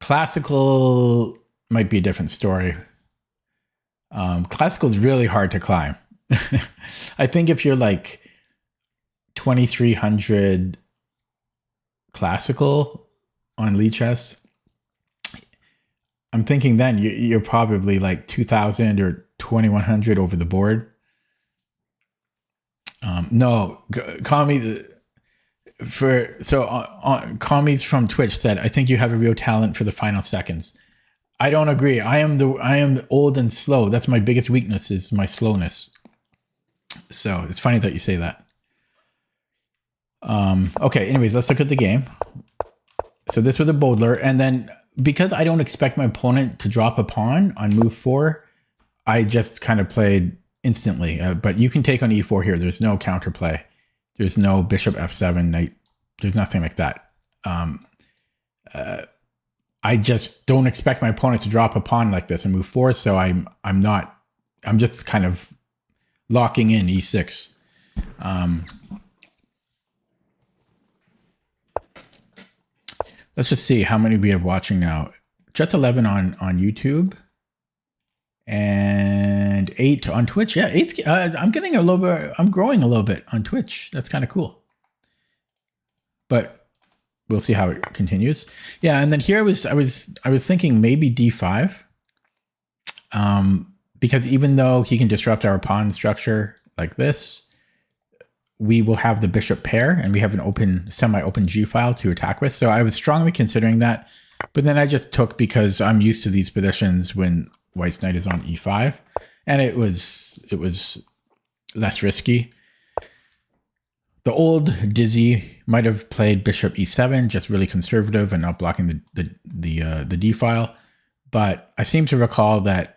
Classical might be a different story. Classical is really hard to climb. I think if you're like 2300 classical on Lichess, I'm thinking then you're probably like 2000 or 2100 over the board. No, Kami Kami's from Twitch said, I think you have a real talent for the final seconds. I don't agree. I am old and slow. That's my biggest weakness, is my slowness. So it's funny that you say that. Okay, anyways, let's look at the game. So this was a Bodler, and then because I don't expect my opponent to drop a pawn on move 4, I just kind of played instantly. But you can take on e4 here. There's no counterplay. There's no bishop f7, knight. There's nothing like that. I just don't expect my opponent to drop a pawn like this and move 4, so I'm just kind of locking in e6. Let's just see how many we have watching now. Just 11 on YouTube and 8 on Twitch. Yeah, 8. I'm getting a little bit. I'm growing a little bit on Twitch. That's kind of cool. But we'll see how it continues. Yeah, and then here I was thinking maybe d5, because even though he can disrupt our pawn structure like this, we will have the bishop pair, and we have an semi-open G file to attack with. So I was strongly considering that, but then I just took because I'm used to these positions when White's knight is on e5, and it was less risky. The old Dizzy might have played bishop e7, just really conservative and not blocking the d file, but I seem to recall that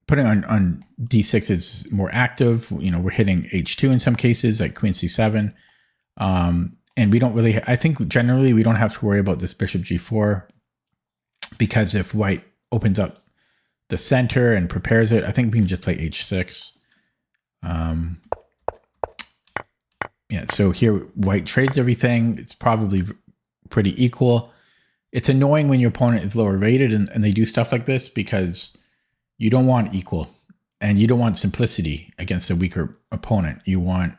putting on d6 is more active. You know, we're hitting h2 in some cases, like queen c7. And we don't really, I think generally we don't have to worry about this bishop g4, because if White opens up the center and prepares it, I think we can just play h6. Yeah, so here White trades everything. It's probably pretty equal. It's annoying when your opponent is lower rated and they do stuff like this, because you don't want equal and you don't want simplicity against a weaker opponent. You want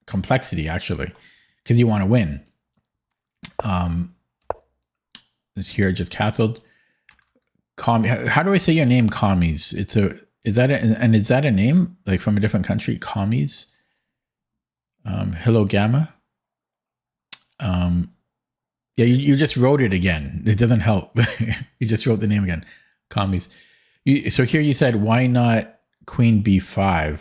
complexity, actually, because you want to win. This here I just castled. Kami, how do I say your name? Kamis. Is that a name like from a different country? Kamis. Hello Gamma. Yeah, you just wrote it again. It doesn't help. You just wrote the name again. Kamis. So here you said, why not queen b5?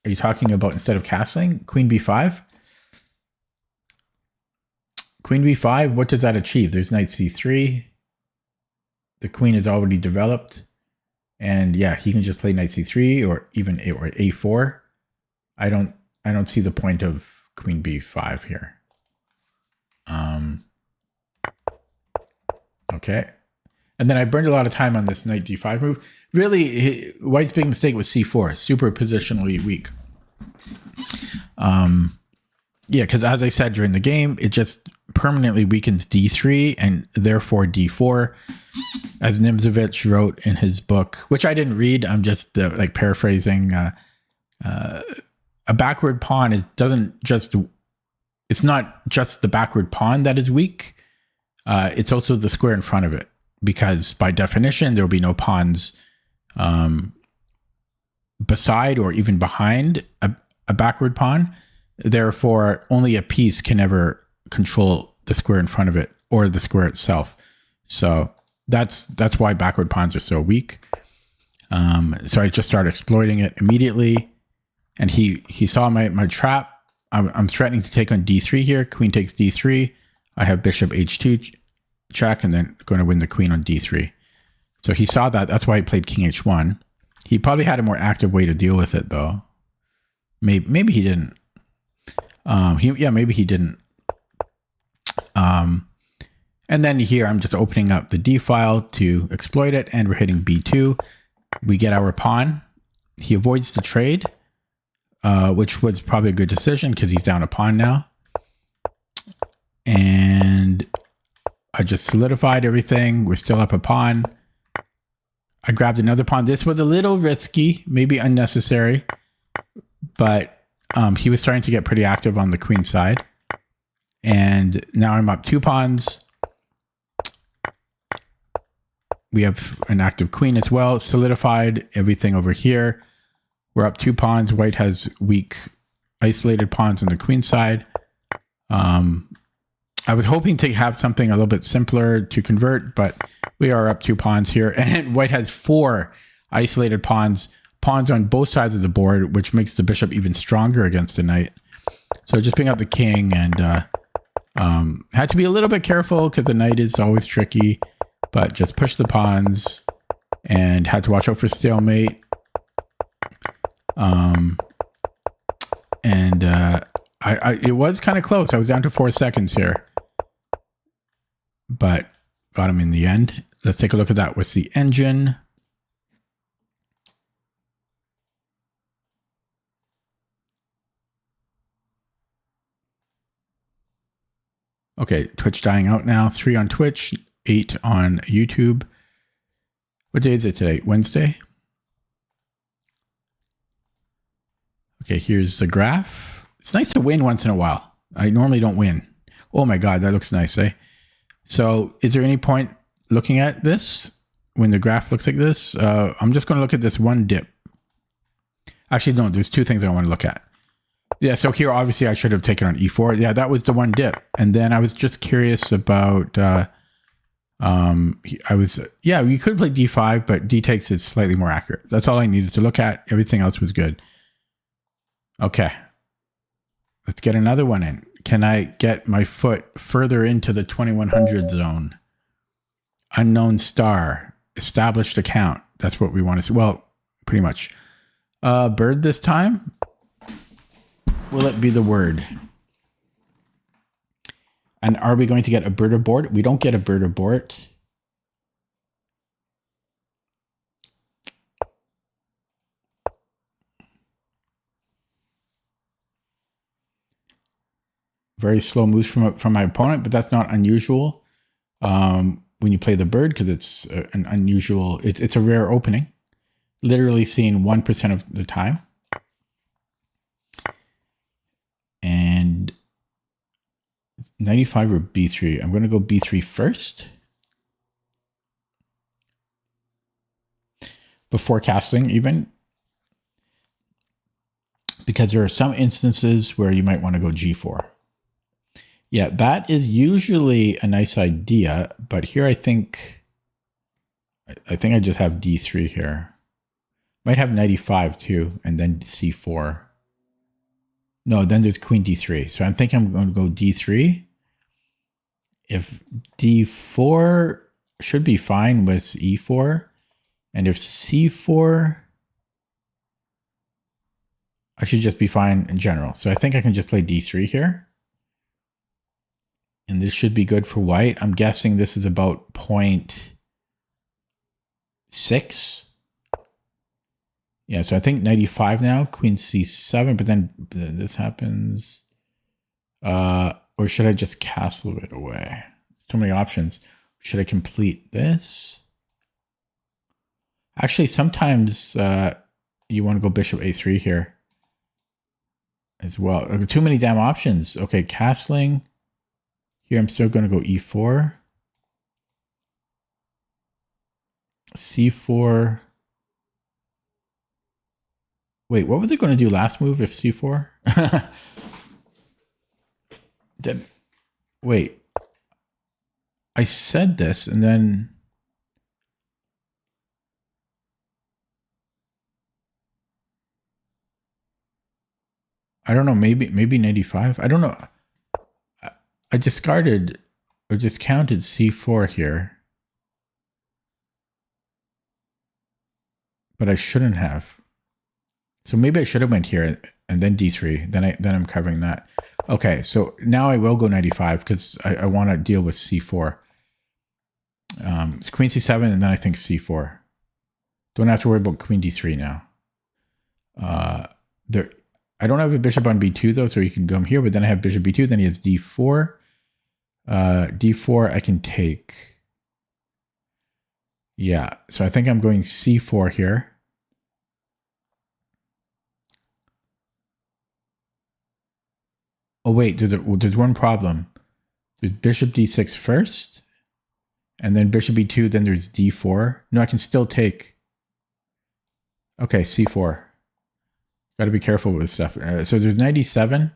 Are you talking about instead of castling? Queen b5? Queen b5, what does that achieve? There's knight c3. The queen is already developed. And yeah, he can just play knight c3 or even a4. I don't see the point of queen b5 here. Okay. And then I burned a lot of time on this knight d5 move. Really, White's big mistake was c4, super positionally weak. Yeah, because as I said during the game, it just permanently weakens d3 and therefore d4. As Nimzovich wrote in his book, which I didn't read, I'm just like paraphrasing. A backward pawn it's not just the backward pawn that is weak. It's also the square in front of it, because by definition, there will be no pawns beside or even behind a backward pawn. Therefore, only a piece can ever control the square in front of it or the square itself. So that's why backward pawns are so weak. So I just started exploiting it immediately. And he saw my trap. I'm threatening to take on d3 here. Queen takes d3. I have bishop h2 check, and then going to win the queen on d3. So he saw that. That's why he played king h1. He probably had a more active way to deal with it, though. Maybe he didn't. Maybe he didn't. And then here I'm just opening up the d file to exploit it, and we're hitting b2. We get our pawn. He avoids the trade, which was probably a good decision because he's down a pawn now. And I just solidified everything. We're still up a pawn. I grabbed another pawn. This was a little risky, maybe unnecessary, but he was starting to get pretty active on the queen side. And now I'm up 2 pawns. We have an active queen as well. Solidified everything over here. We're up 2 pawns. White has weak, isolated pawns on the queen side. I was hoping to have something a little bit simpler to convert, but we are up 2 pawns here. And White has 4 isolated pawns on both sides of the board, which makes the bishop even stronger against the knight. So just picking up the king, and had to be a little bit careful because the knight is always tricky, but just push the pawns and had to watch out for stalemate. It was kind of close. I was down to 4 seconds here, but got him in the end. Let's take a look at that with the engine. Okay, Twitch dying out now. 3 on Twitch, 8 on YouTube. What day is it today? Wednesday? Okay, here's the graph. It's nice to win once in a while. I normally don't win. Oh my God, that looks nice, eh? So is there any point looking at this when the graph looks like this? I'm just going to look at this one dip. Actually, no, there's 2 things I want to look at. Yeah, so here, obviously, I should have taken on e4. Yeah, that was the one dip. And then I was just curious about, you could play d5, but d takes is slightly more accurate. That's all I needed to look at. Everything else was good. Okay. Let's get another one in. Can I get my foot further into the 2100 zone? Unknown star. Established account. That's what we want to see. Well, pretty much. Bird this time? Will it be the word? And are we going to get a bird abort? We don't get a bird abort. Very slow moves from my opponent, but that's not unusual when you play the bird, because it's an unusual, it's a rare opening. Literally seen 1% of the time. And 95 or b3. I'm going to go b3 first. Before castling even. Because there are some instances where you might want to go g4. Yeah, that is usually a nice idea, but here I think I just have d3 here. Might have knight e5 too, and then c4. No, then there's queen d3. So I'm thinking I'm going to go d3. If d4 should be fine with e4, and if c4, I should just be fine in general. So I think I can just play d3 here. And this should be good for white. I'm guessing this is about 0.6. Yeah, so I think 95 now. Queen c7, but then this happens. Or should I just castle it away? So many options. Should I complete this? Actually, sometimes you want to go bishop a3 here as well. Too many damn options. Okay, castling. Here I'm still going to go e4. c4. Wait, what were they going to do last move if c4? Wait. I said this and then... I don't know, maybe 95. I don't know. I discarded or discounted c4 here. But I shouldn't have. So maybe I should have went here and then d3. Then I'm covering that. Okay, so now I will go 95 because I want to deal with c4. Queen c7 and then I think c4. Don't have to worry about queen d3 now. I don't have a bishop on b2 though, so he can come here, but then I have bishop b2, then he has d4. D4 I can take. Yeah, so I think I'm going c4 here. Oh wait, there's one problem. There's bishop d6 first, and then bishop b2, then there's d4. No, I can still take. Okay, c4. Got to be careful with this stuff. So there's 97.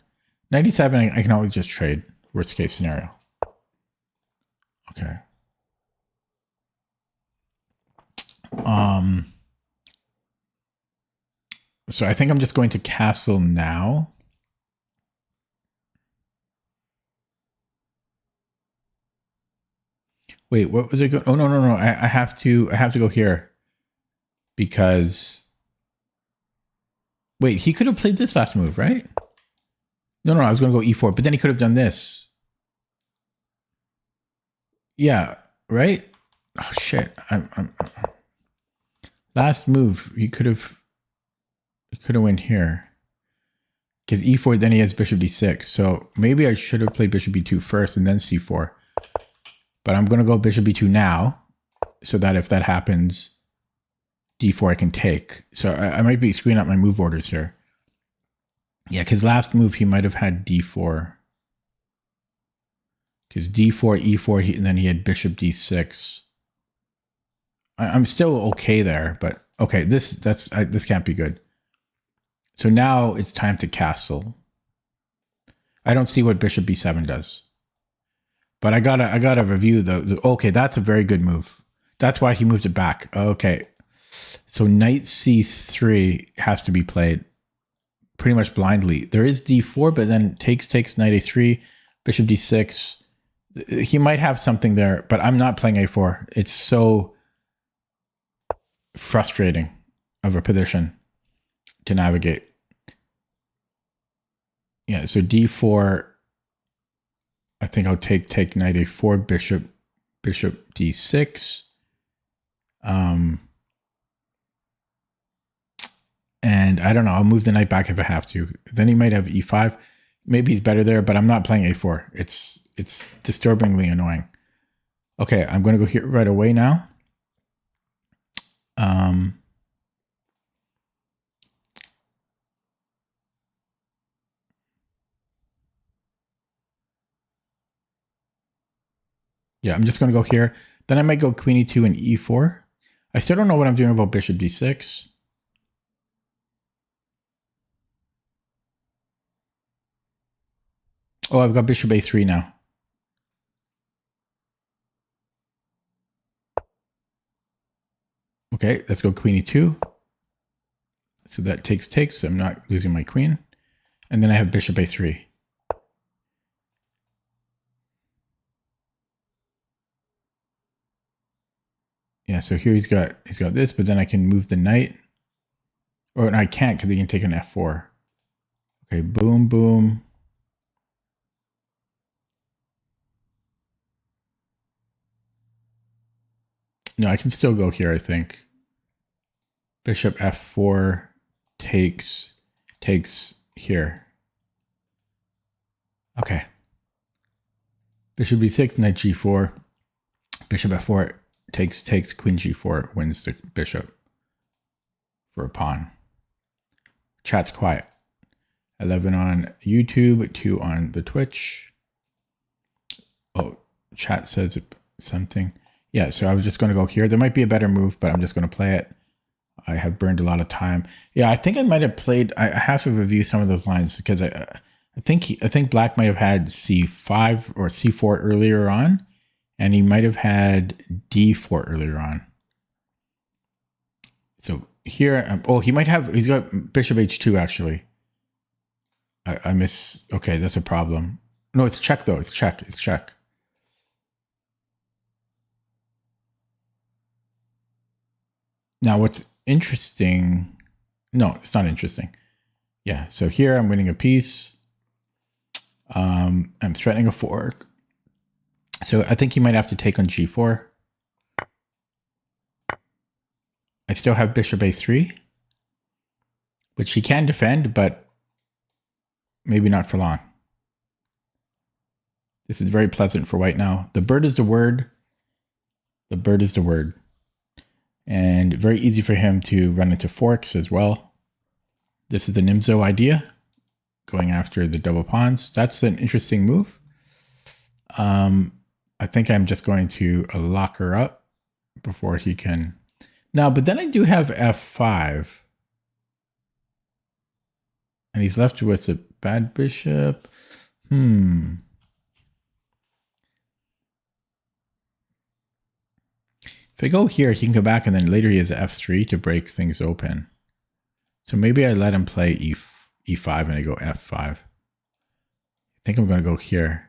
97, I can always just trade. Worst case scenario. Okay. So I think I'm just going to castle now. Wait, what was it? Oh no! I have to go here because. Wait, he could have played this last move, right? No, I was going to go e4, but then he could have done this. Yeah, right? Oh shit! I'm last move. He could have went here because e4. Then he has bishop d6. So maybe I should have played bishop b2 first and then c4. But I'm going to go bishop b2 now, so that if that happens, d4 I can take. So I might be screwing up my move orders here. Yeah, because last move he might have had d4. Because d4, e4, and then he had bishop d6. I'm still okay there, but okay, this can't be good. So now it's time to castle. I don't see what bishop b7 does. But I gotta review the okay, that's a very good move. That's why he moved it back. Okay. So knight c3 has to be played pretty much blindly. There is d4, but then takes knight a3, bishop d6. He might have something there, but I'm not playing a4. It's so frustrating of a position to navigate. Yeah, so d4. I think I'll take knight a4, bishop d6. And I don't know, I'll move the knight back if I have to. Then he might have e5. Maybe he's better there, but I'm not playing a4. It's disturbingly annoying. Okay, I'm going to go here right away now. Yeah, I'm just going to go here. Then I might go queen e2 and e4. I still don't know what I'm doing about bishop d6. Oh, I've got bishop a3 now. Okay, let's go queen e2. So that takes, so I'm not losing my queen. And then I have bishop a3. Yeah, so here he's got this, but then I can move the knight. Or I can't because he can take an f4. Okay, boom, boom. No, I can still go here, I think. Bishop f4 takes here. Okay. Bishop b6, knight g4. Bishop f4 takes, queen g4, wins the bishop for a pawn. Chat's quiet. 11 on YouTube, 2 on the Twitch. Oh, chat says something. Yeah, so I was just going to go here. There might be a better move, but I'm just going to play it. I have burned a lot of time. Yeah, I think I might have played. I have to review some of those lines because I think Black might have had c5 or c4 earlier on, and he might have had d4 earlier on. So here, oh, he might have. He's got bishop h2 actually. I miss. Okay, that's a problem. No, it's check though. It's check. It's check. Now, what's interesting? No, it's not interesting. Yeah. So here I'm winning a piece. I'm threatening a fork. So I think he might have to take on g4. I still have bishop a3, which he can defend, but maybe not for long. This is very pleasant for white now. The bird is the word. The bird is the word. And very easy for him to run into forks as well. This is the Nimzo idea, going after the double pawns. That's an interesting move. I think I'm just going to lock her up before he can. Now, but then I do have f5. And he's left with a bad bishop. If I go here, he can go back, and then later he has f3 to break things open. So maybe I let him play e5 and I go f5. I think I'm going to go here.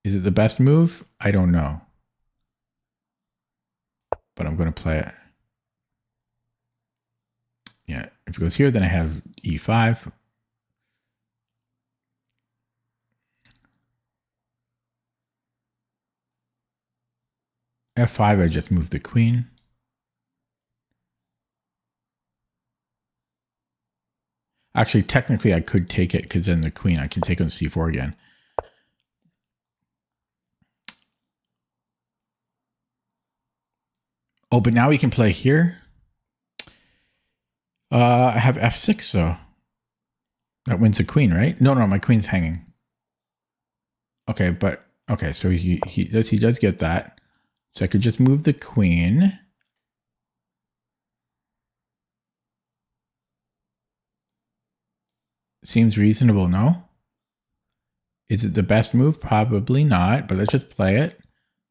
Is it the best move? I don't know. But I'm going to play it. Yeah, if it goes here, then I have e5. f5, I just move the queen. Actually, technically, I could take it because then the queen, I can take on c4 again. Oh, but now we can play here. I have f6, so that wins a queen, right? No, my queen's hanging. Okay, but okay, so he does get that. So I could just move the queen. Seems reasonable, no? Is it the best move? Probably not, but let's just play it.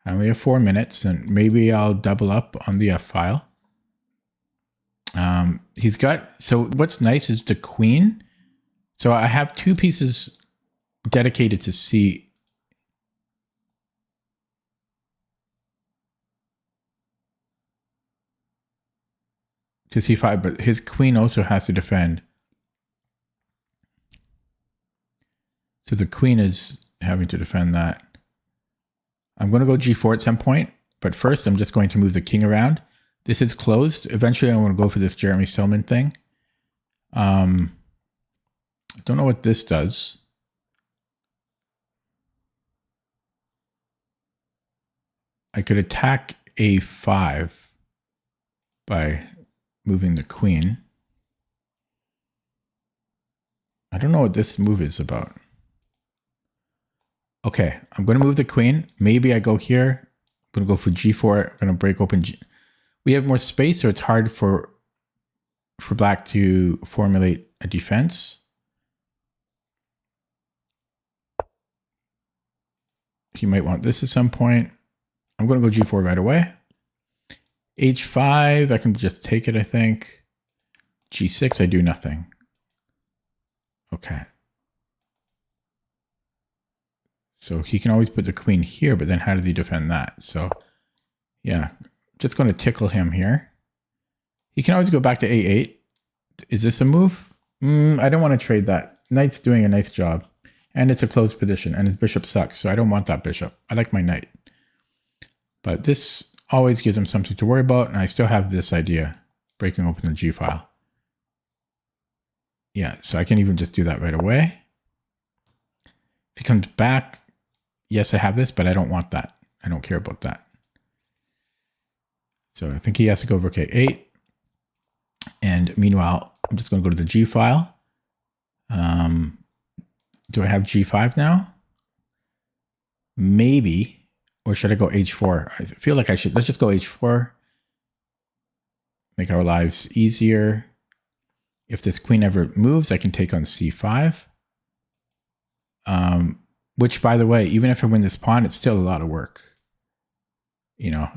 I only have 4 minutes, and maybe I'll double up on the F file. He's got, so what's nice is the queen. So I have 2 pieces dedicated to C. To C5, but his queen also has to defend. So the queen is having to defend that. I'm going to go G4 at some point, but first I'm just going to move the king around. This is closed. Eventually I want to go for this Jeremy Stillman thing. I don't know what this does. I could attack A5 by moving the queen. I don't know what this move is about. Okay, I'm going to move the queen. Maybe I go here. I'm going to go for G4. I'm going to break open G. We have more space, so it's hard for black to formulate a defense. He might want this at some point. I'm going to go G4 right away. H5, I can just take it, I think. G6, I do nothing. Okay. So he can always put the queen here, but then how does he defend that? So yeah, just going to tickle him here. He can always go back to A8. Is this a move? I don't want to trade that. Knight's doing a nice job. And it's a closed position, and his bishop sucks, so I don't want that bishop. I like my knight. But this always gives him something to worry about, and I still have this idea, breaking open the G file. Yeah, so I can even just do that right away. If he comes back, yes, I have this, but I don't want that. I don't care about that. So I think he has to go rook A8. And meanwhile, I'm just going to go to the G file. Do I have G5 now? Maybe. Or should I go H4? I feel like I should. Let's just go H4. Make our lives easier. If this queen ever moves, I can take on C5. Which, by the way, even if I win this pawn, it's still a lot of work. You know,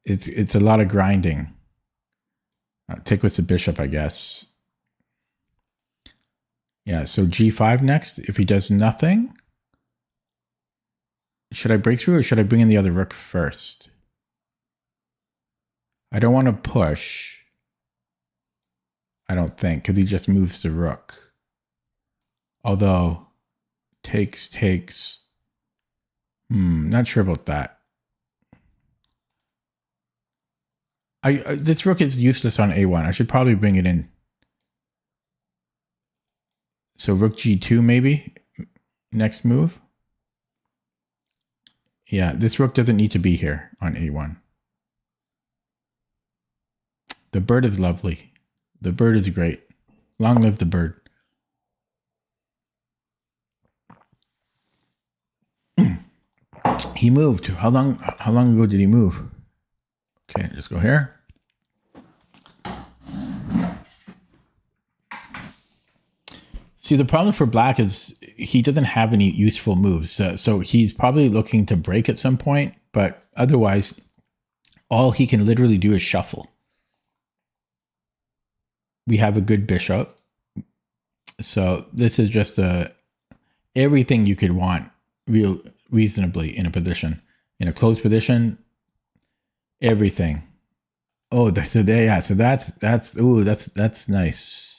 it's a lot of grinding. Take with the bishop, I guess. Yeah, so G5 next. If he does nothing, should I break through or should I bring in the other rook first? I don't want to push. I don't think, because he just moves the rook. Although, takes. Not sure about that. This rook is useless on A1. I should probably bring it in. So rook G2 maybe. Next move. Yeah, this rook doesn't need to be here on A1. The bird is lovely. The bird is great. Long live the bird. He moved. How long ago did he move? Okay, just go here. See, the problem for black is he doesn't have any useful moves. So he's probably looking to break at some point, but otherwise, all he can literally do is shuffle. We have a good bishop. So this is just everything you could want reasonably in a position. In a closed position, everything. Oh, so that's nice.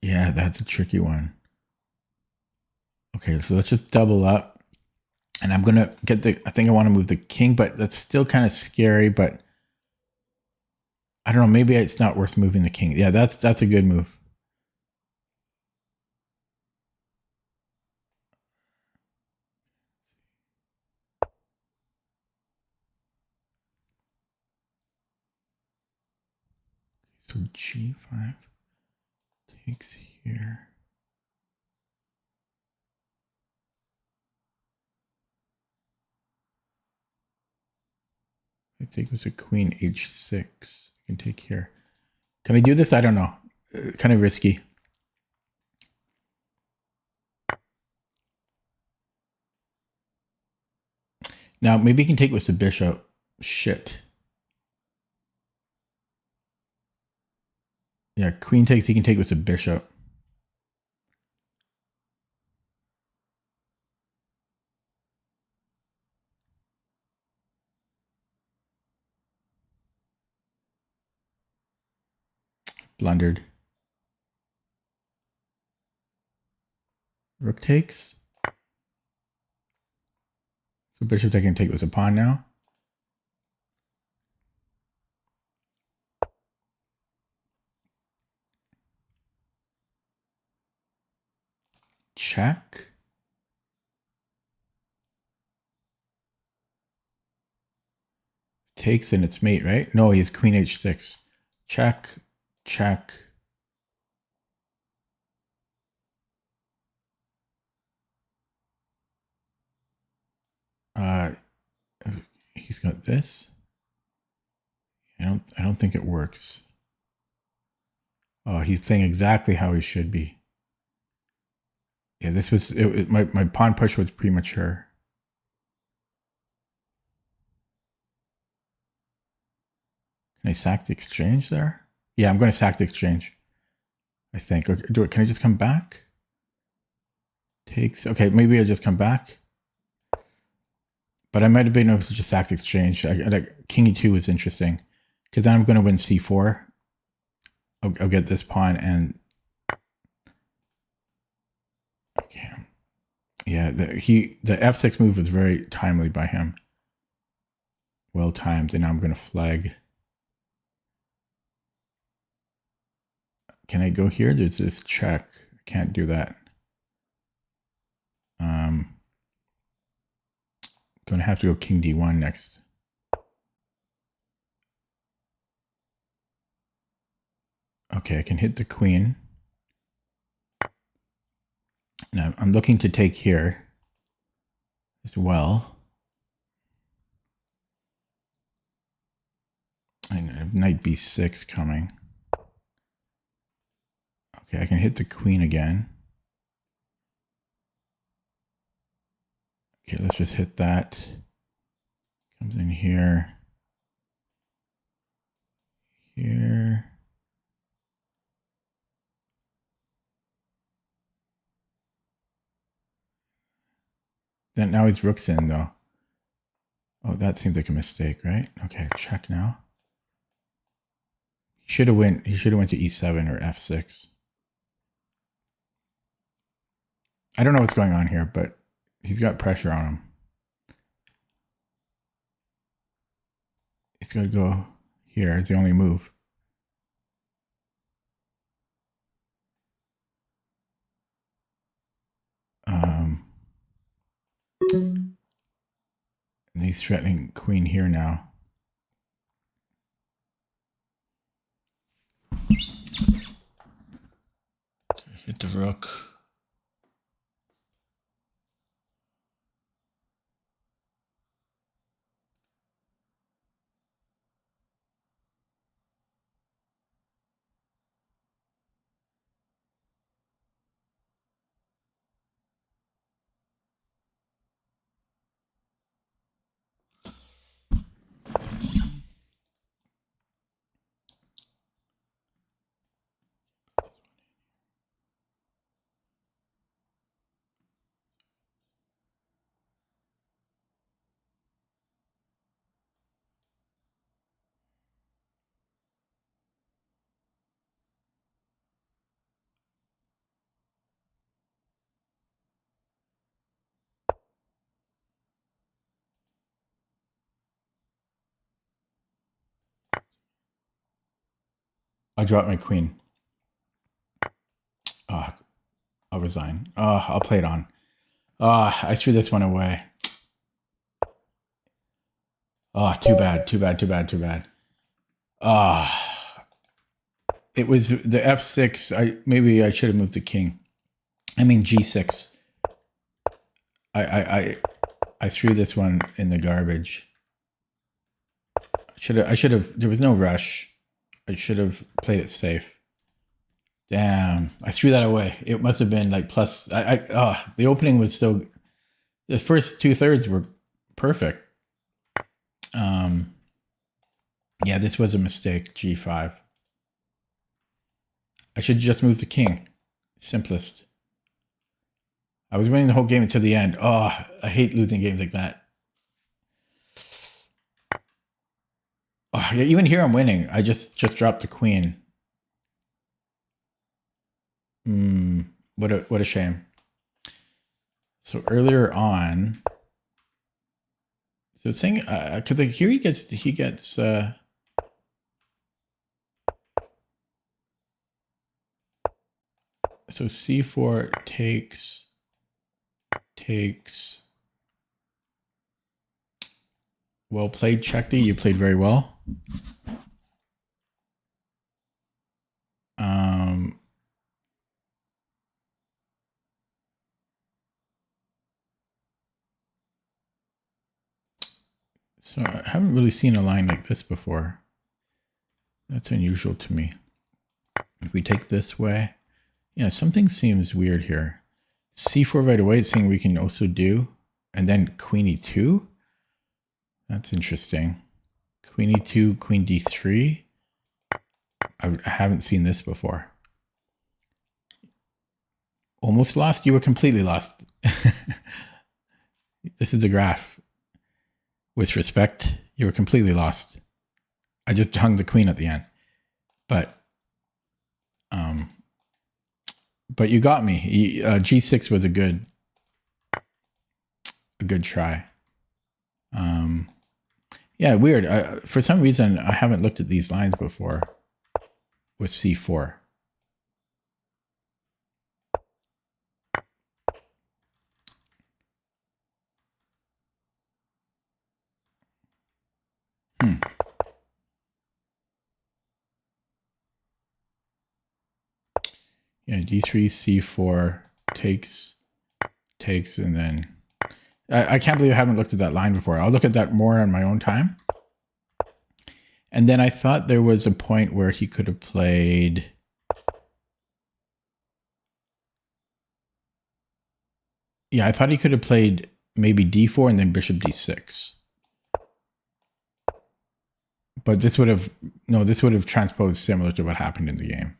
Yeah, that's a tricky one. Okay, so let's just double up. And I'm going to get I think I want to move the king, but that's still kind of scary, but I don't know, maybe it's not worth moving the king. Yeah, that's a good move. So G5 takes here. I think it was a queen H6. I can take here. Can I do this? I don't know. Kind of risky. Now, maybe he can take with the bishop. Shit. Yeah, queen takes, he can take with the bishop. Blundered. Rook takes. So bishop I can take with a pawn now. Check. Takes and it's mate, right? No, he has queen H6. Check. Check. He's got this. I don't think it works. Oh, he's playing exactly how he should be. Yeah, this was my pawn push was premature. Can I sack the exchange there? Yeah, I'm going to sack the exchange. I think. Okay, can I just come back? Takes. Okay, maybe I'll just come back. But I might have been able to just sack the exchange. Like King E2 is interesting because then I'm going to win C4. I'll get this pawn and okay. Yeah, the f6 move was very timely by him. Well timed, and now I'm going to flag. Can I go here? There's this check. I can't do that. Going to have to go king d1 next. Okay, I can hit the queen. Now I'm looking to take here as well. And knight b6 coming. Okay, I can hit the queen again. Okay, let's just hit that. Comes in here. Here. Then now he's rooks in though. Oh, that seems like a mistake, right? Okay, check now. He should have went to e7 or f6. I don't know what's going on here, but he's got pressure on him. He's got to go here. It's the only move. And he's threatening queen here now. Hit the rook. I dropped my queen. I'll resign. I'll play it on. I threw this one away. Too bad. It was the f6. Maybe I should have moved the king. I mean g6. I threw this one in the garbage. I should have. There was no rush. I should have played it safe. Damn, I threw that away. It must have been like plus. The opening was so. The first 2/3 were perfect. Yeah, this was a mistake. G5. I should just move the king. Simplest. I was winning the whole game until the end. Oh, I hate losing games like that. Oh, yeah, even here I'm winning. I just dropped the queen. What a shame. So earlier on, so it's saying because like here he gets so c4 takes well played, Shakti. You played very well. So I haven't really seen a line like this before. That's unusual to me. If we take this way, yeah, something seems weird here. c4 right away, it's saying we can also do, and then queen e2. That's interesting. Queen e2, queen d3. I haven't seen this before. Almost lost? You were completely lost. This is the graph. With respect, you were completely lost. I just hung the queen at the end. But you got me. G6 was a good a good try. Yeah, weird. For some reason, I haven't looked at these lines before with c4. Yeah, d3, c4, takes, and then I can't believe I haven't looked at that line before. I'll look at that more on my own time. And then I thought there was a point where he could have played. Yeah, I thought he could have played maybe d4 and then bishop d6. But this would have transposed similar to what happened in the game.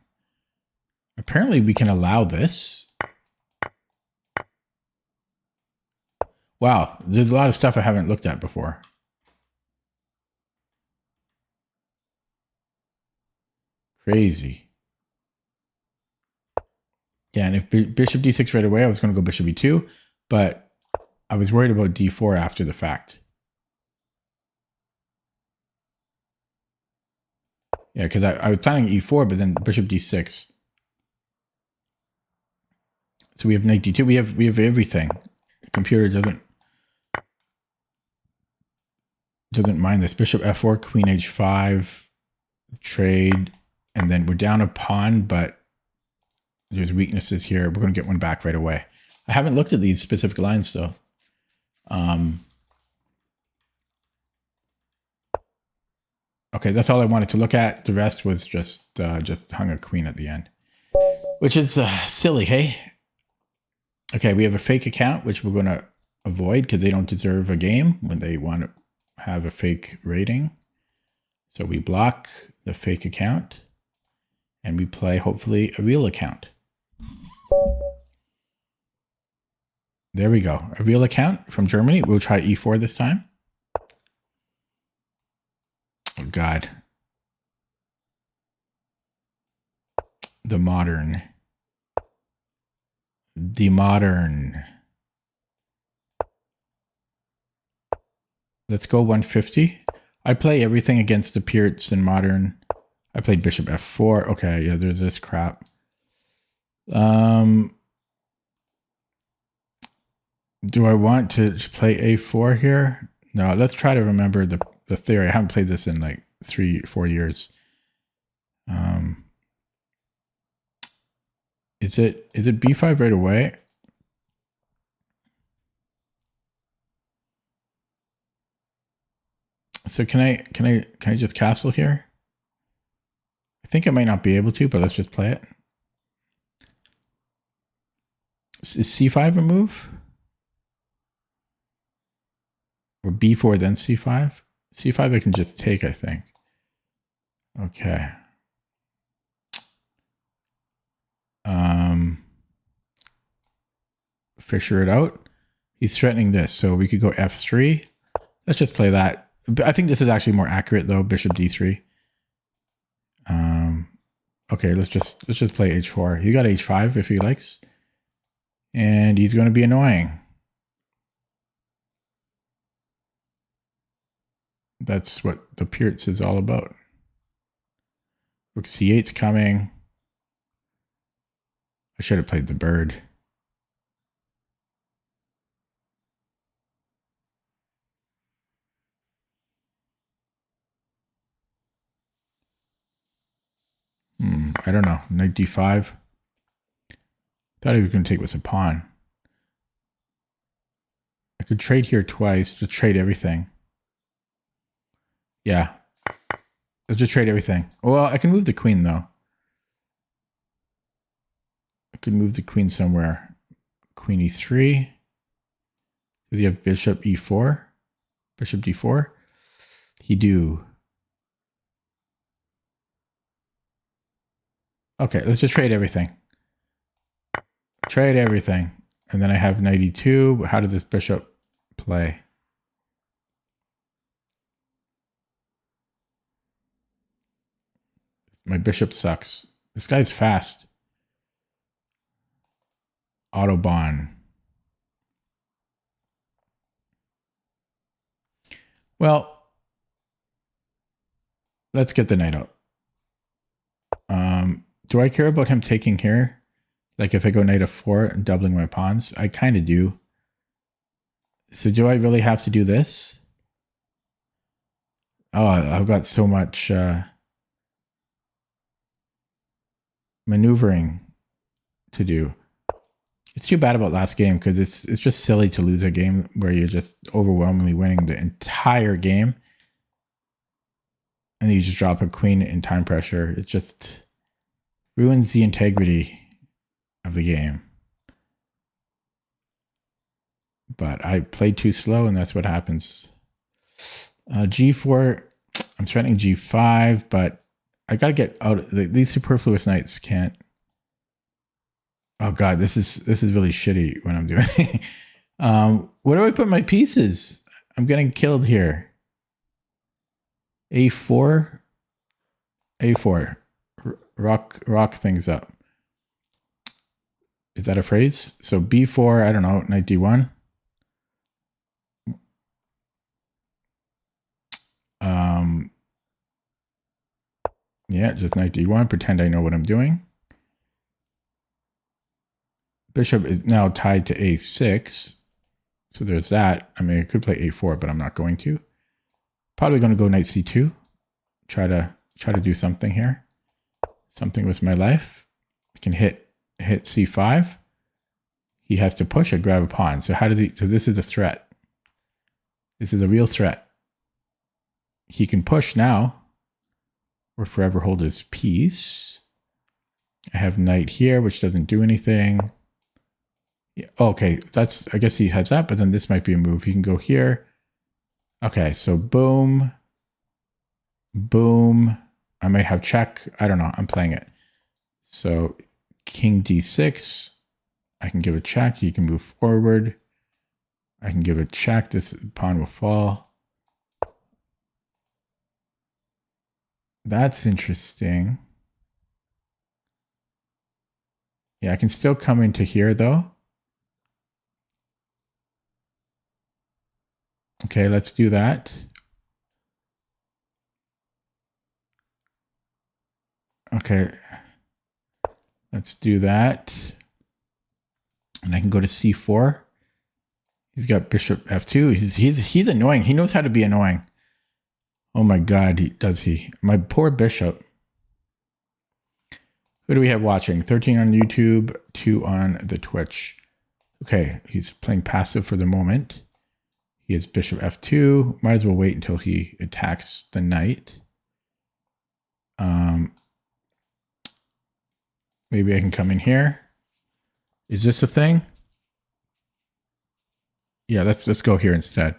Apparently we can allow this. Wow, there's a lot of stuff I haven't looked at before. Crazy. Yeah, and if bishop d6 right away, I was going to go bishop e2, but I was worried about d4 after the fact. Yeah, because I was planning e4, but then bishop d6. So we have knight d2. We have everything. The computer doesn't mind this. Bishop f4, queen h5, trade, and then we're down a pawn, but there's weaknesses here. We're going to get one back right away. I haven't looked at these specific lines though. Okay, that's all I wanted to look at. The rest was just hung a queen at the end, which is silly, hey? Okay, we have a fake account, which we're going to avoid because they don't deserve a game when they want to have a fake rating. So we block the fake account and we play, hopefully, a real account. There we go. A real account from Germany. We'll try e4 this time. Oh, God. The modern. Let's go 150. I play everything against the Pirts in modern. I played bishop f4. Okay, yeah, there's this crap. Do I want to play a4 here? No, let's try to remember the theory. I haven't played this in like 3-4 years. Is it b5 right away? So can I just castle here? I think I might not be able to, but let's just play it. Is c5 a move? Or b4 then c5? c5 I can just take, I think. Okay. Fisher it out. He's threatening this, so we could go f3. Let's just play that. I think this is actually more accurate though. Bishop d3. Okay, let's just play h4. You got h5 if he likes, and he's going to be annoying. That's what the Pirts is all about. Rook c8's coming. I should have played the bird. I don't know. Knight d5. Thought he was going to take with a pawn. I could trade here twice to trade everything. Yeah. Let's just trade everything. Well, I can move the queen though. I could move the queen somewhere. Queen e3. Does he have bishop e4? Bishop d4? He do. Okay, let's just trade everything. Trade everything. And then I have knight e2. How did this bishop play? My bishop sucks. This guy's fast. Autobahn. Well, let's get the knight out. Do I care about him taking here? Like if I go knight f4 and doubling my pawns? I kind of do. So do I really have to do this? Oh, I've got so much maneuvering to do. It's too bad about last game because it's just silly to lose a game where you're just overwhelmingly winning the entire game. And then you just drop a queen in time pressure. It just ruins the integrity of the game. But I played too slow and that's what happens. G4, I'm threatening G5, but I gotta get out. These superfluous knights can't. Oh god, this is really shitty what I'm doing. Where do I put my pieces? I'm getting killed here. A4, A4, rock things up. Is that a phrase? So B4, I don't know, knight D1. Yeah, just knight D1. Pretend I know what I'm doing. Bishop is now tied to A6. So there's that. I mean, I could play A4, but I'm not going to. Probably going to go knight C2. Try to do something here. Something with my life. I can hit C5. He has to push or grab a pawn. So how does he? So this is a threat. This is a real threat. He can push now, or forever hold his peace. I have knight here, which doesn't do anything. Yeah, okay, that's, I guess he has that, but then this might be a move. He can go here. Okay, so boom, boom. I might have check. I don't know. I'm playing it. So king d6. I can give a check. He can move forward. I can give a check. This pawn will fall. That's interesting. Yeah, I can still come into here though. Okay, let's do that. Okay, let's do that. And I can go to c4. He's got bishop f2. He's annoying. He knows how to be annoying. Oh my god, does he? My poor bishop. Who do we have watching? 13 on YouTube, 2 on the Twitch. Okay, he's playing passive for the moment. He has bishop f2. Might as well wait until he attacks the knight. Maybe I can come in here. Is this a thing? Yeah, let's go here instead.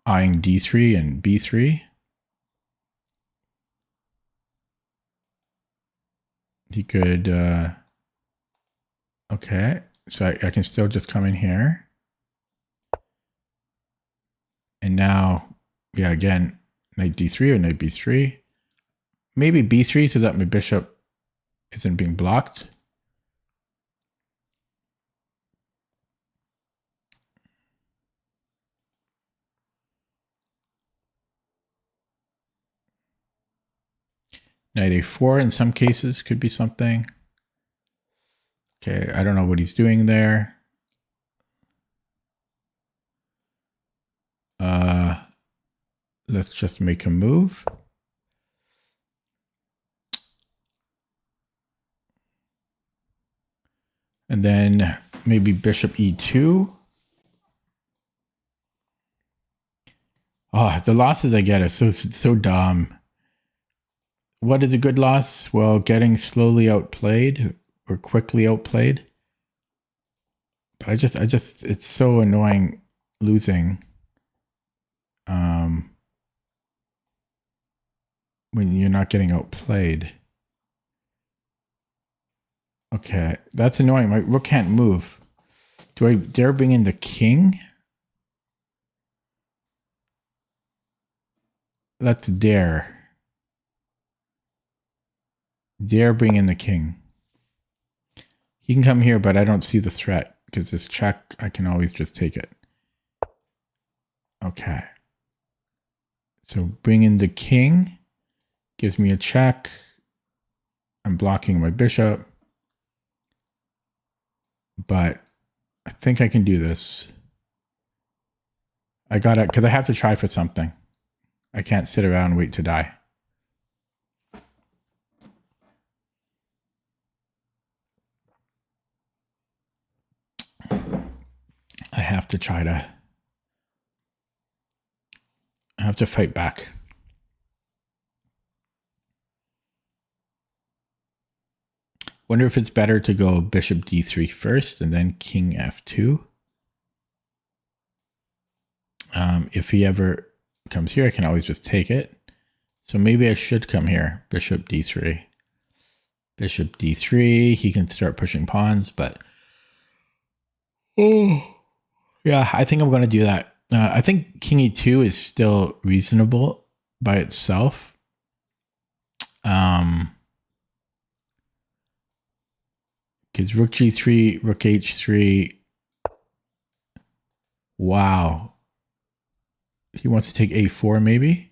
Eyeing d3 and b3. He could, okay, so I can still just come in here. And now, yeah, again, knight d3 or knight b3. Maybe b3 so that my bishop isn't being blocked. Knight a4 in some cases could be something. Okay, I don't know what he's doing there. Let's just make a move. And then maybe bishop e2. Oh, the losses I get are so dumb. What is a good loss? Well, getting slowly outplayed or quickly outplayed. But I just, it's so annoying losing. When you're not getting outplayed. Okay, that's annoying. My rook can't move. Do I dare bring in the king? Let's dare. Dare bring in the king. He can come here, but I don't see the threat because this check, I can always just take it. Okay. So bring in the king. Gives me a check. I'm blocking my bishop. But I think I can do this. I gotta, because I have to try for something. I can't sit around and wait to die. I have to try to. I have to fight back. Wonder if it's better to go bishop d3 first and then king f2. If he ever comes here, I can always just take it. So maybe I should come here, bishop d3. Bishop d3, he can start pushing pawns, but... Oh, yeah, I think I'm going to do that. I think king e2 is still reasonable by itself. Because rook g3, rook h3. Wow. He wants to take a4 maybe.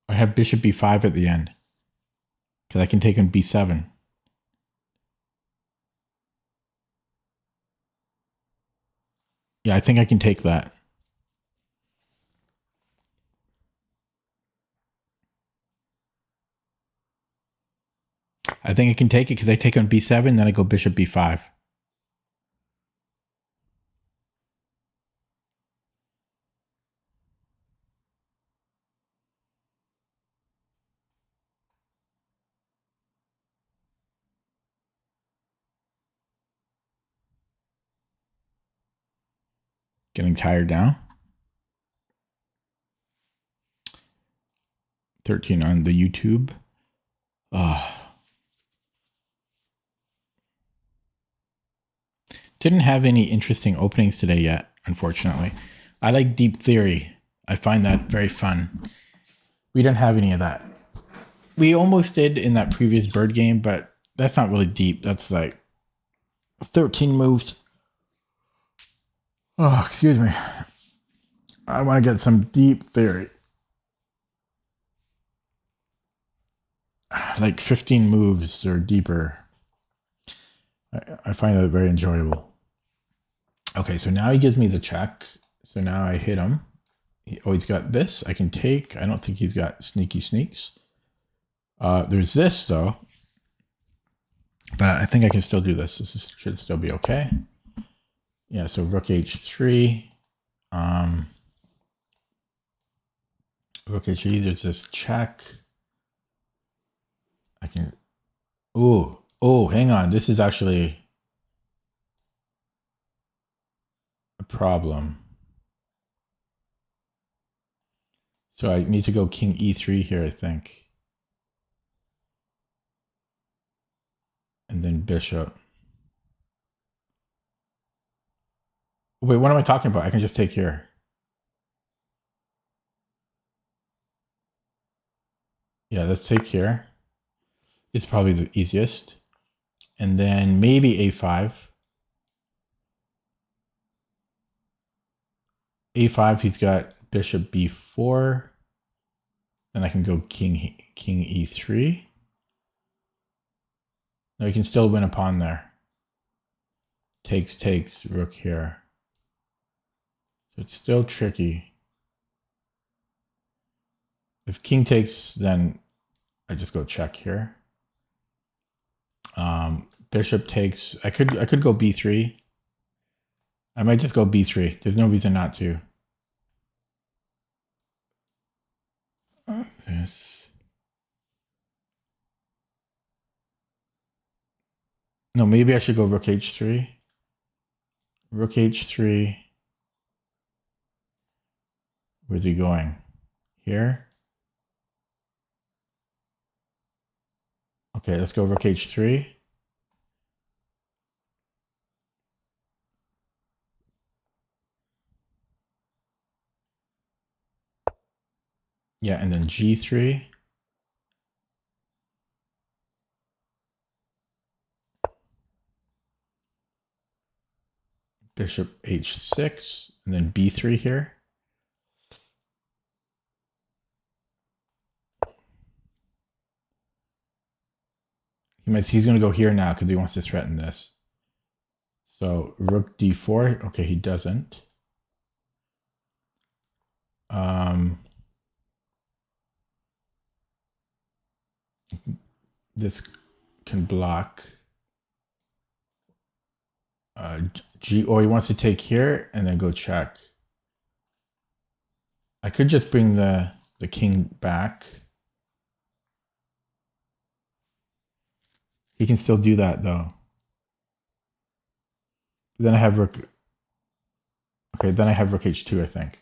I have bishop b5 at the end. Because I can take on b7. Yeah, I think I can take that. I think I can take it because I take on b7, then I go bishop b5. Getting tired now. 13 on the YouTube. Didn't have any interesting openings today yet, unfortunately. I like deep theory. I find that very fun. We don't have any of that. We almost did in that previous bird game, but that's not really deep. That's like 13 moves. Oh, excuse me. I want to get some deep theory. Like 15 moves or deeper. I find that very enjoyable. Okay, so now he gives me the check. So now I hit him. He's got this. I can take. I don't think he's got sneaky sneaks. There's this, though. But I think I can still do this. This should still be okay. Yeah, so rook h3. Rook h3, there's this check. I can... Oh, hang on. This is actually a problem. So I need to go king e3 here, I think. And then bishop. Wait, what am I talking about? I can just take here. Yeah, let's take here. It's probably the easiest. And then maybe a5. a5, he's got bishop b4. Then I can go king e3. No, you can still win a pawn there. Takes, rook here. So it's still tricky. If king takes, then I just go check here. Bishop takes. I could go b3. I might just go b3. There's no reason not to. This. No, maybe I should go rook h3. Rook h3. Where's he going? Here? Okay, let's go rook h3. Yeah, and then g3. Bishop h6, and then b3 here. He's going to go here now because he wants to threaten this. So rook d4. Okay, he doesn't. This can block. G. Oh, he wants to take here and then go check. I could just bring the king back. He can still do that though. Then I have rook. Okay, then I have rook h2, I think.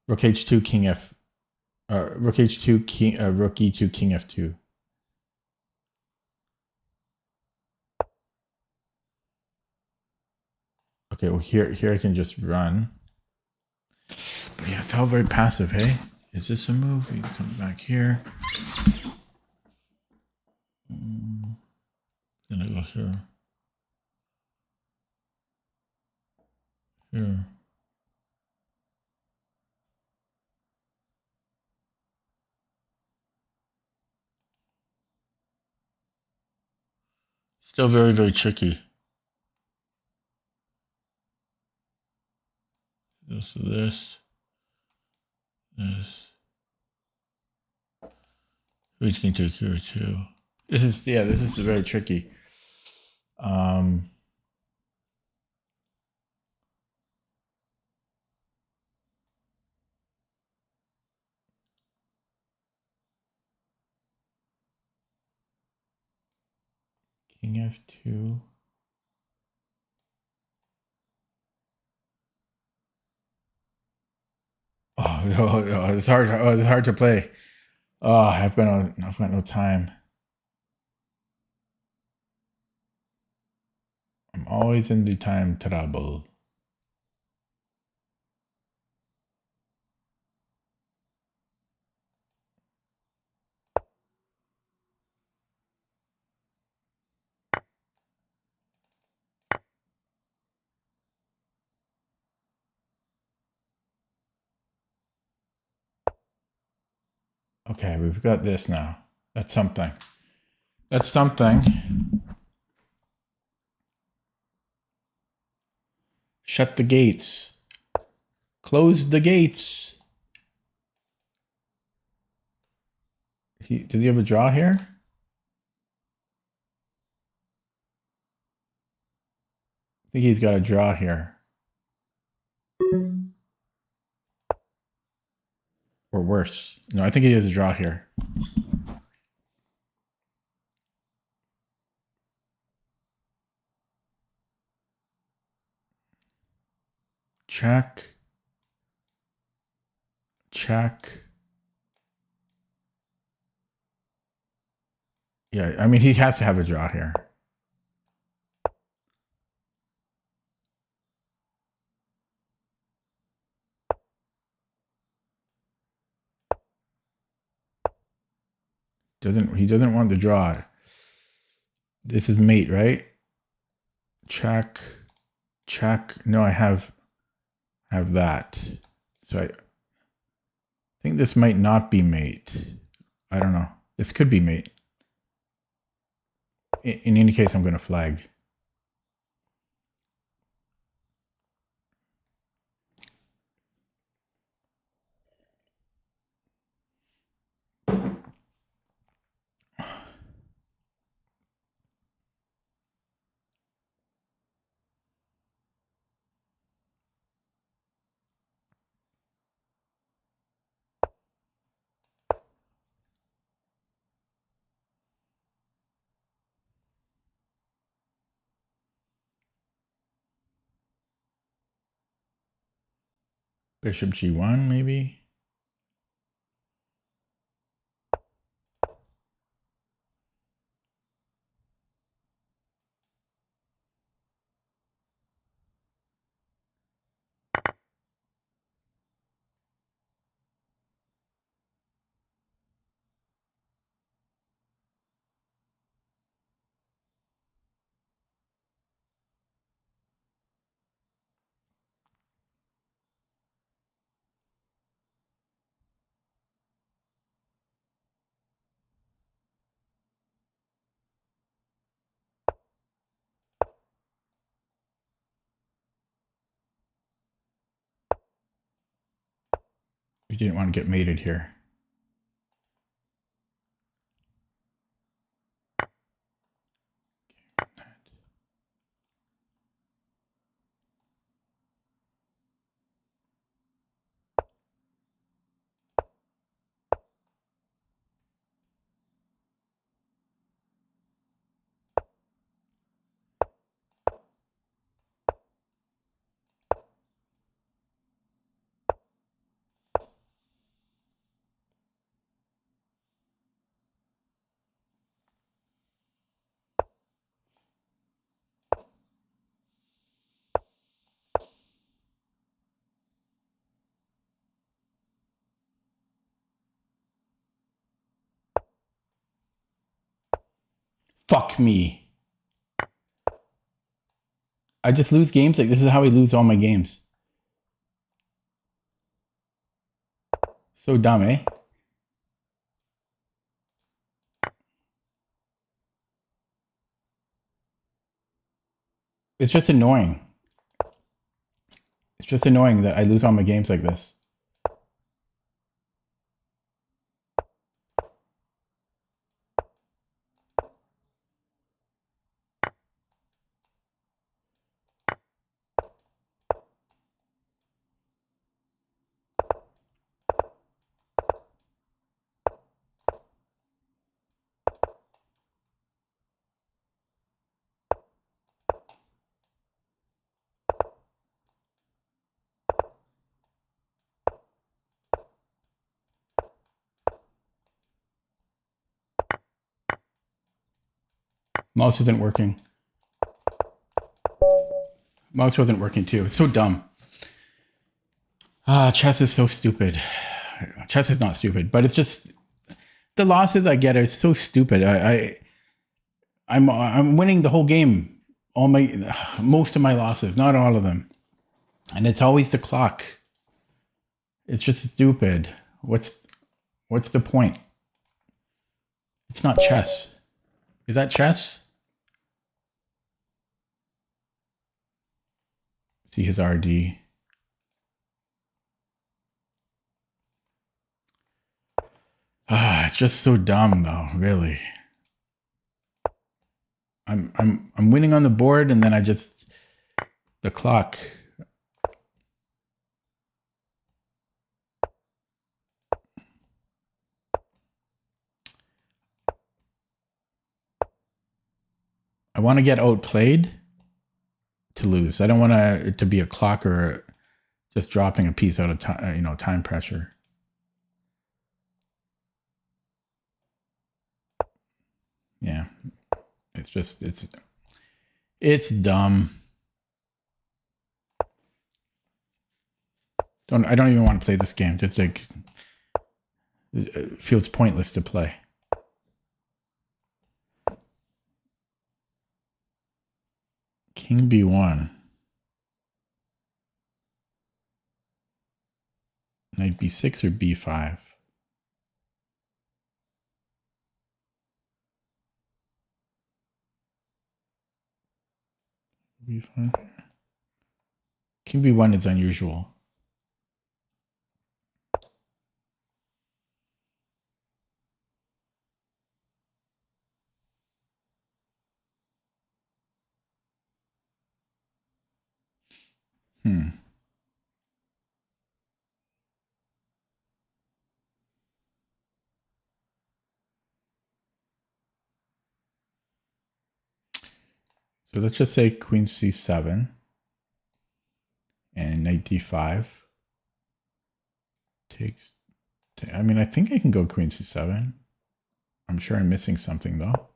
Rook h2, king f. Rook h2, king. Rook e2, king f2. Okay, well here I can just run. But yeah, it's all very passive, hey? Is this a move? You come back here. Then I go here. Here. Still very, very tricky. This. Who's going to take here too? This is very tricky. King f2. Oh, it's hard. Oh, it's hard to play. Oh, I've got no time. I'm always in the time trouble. Okay, we've got this now. That's something. That's something. Shut the gates. Close the gates. Did he have a draw here? I think he's got a draw here. Or worse. No, I think he has a draw here. Check. Check. Yeah, I mean, he has to have a draw here. He doesn't want the draw. This is mate, right? Check. Check. No, I have that. So I think this might not be mate. I don't know. This could be mate. In any case, I'm going to flag. Bishop g1, maybe. He didn't want to get mated here. Fuck me. I just lose games. Like, this is how I lose all my games. So dumb, eh? It's just annoying. It's just annoying that I lose all my games like this. Mouse isn't working. Mouse wasn't working too. It's so dumb. Chess is so stupid. Chess is not stupid, but it's just the losses I get are so stupid. I'm winning the whole game. Most of my losses, not all of them, and it's always the clock. It's just stupid. What's the point? It's not chess. Is that chess? See his RD. It's just so dumb though, really. I'm winning on the board and then the clock. I want to get outplayed to lose. I don't want it to be a clock or just dropping a piece out of time, time pressure. Yeah. It's dumb. I don't even want to play this game. Just like it feels pointless to play. King B1. Knight B6 or B5? B5. King B1 is unusual. So let's just say Queen C7 and Knight D5 takes. I mean, I think I can go Queen C7. I'm sure I'm missing something though.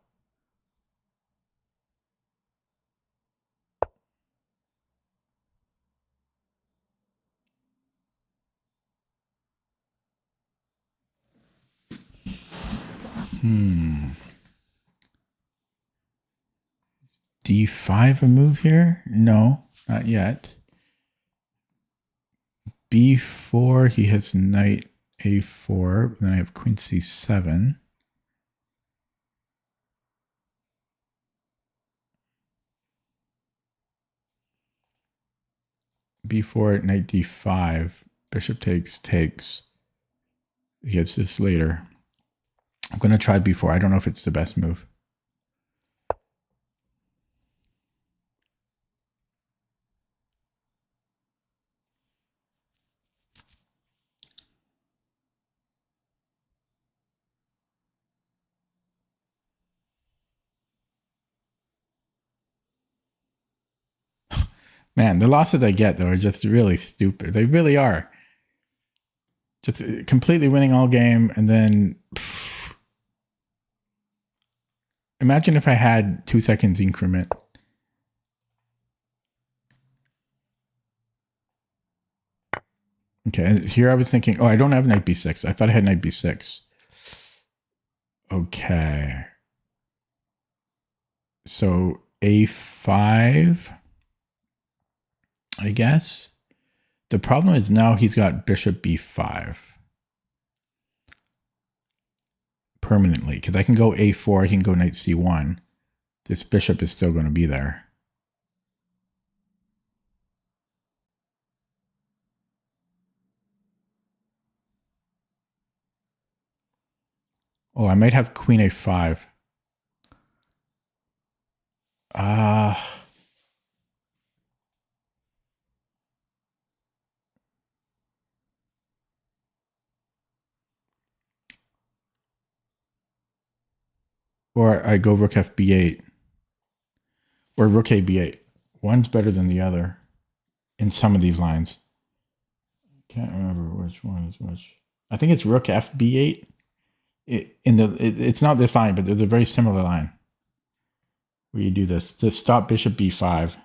D5 a move here? No, not yet. B4, he has Knight A4. Then I have Queen C7. B4, Knight D5. Bishop takes. He gets this later. I'm going to try b4. I don't know if it's the best move. Man, the losses I get, though, are just really stupid. They really are. Just completely winning all game, and then... Imagine if I had 2 seconds increment. Okay, and here I was thinking, oh, I don't have knight b6. I thought I had knight b6. Okay. So a5, I guess. The problem is now he's got bishop b5 permanently, because I can go a4, he can go knight c1. This bishop is still going to be there. Oh, I might have queen a5. Or I go rook f b8. Or rook a b8. One's better than the other in some of these lines. Can't remember which one is which. I think it's rook f b8. It's not this line, but there's a very similar line where you do this. Just stop bishop b5.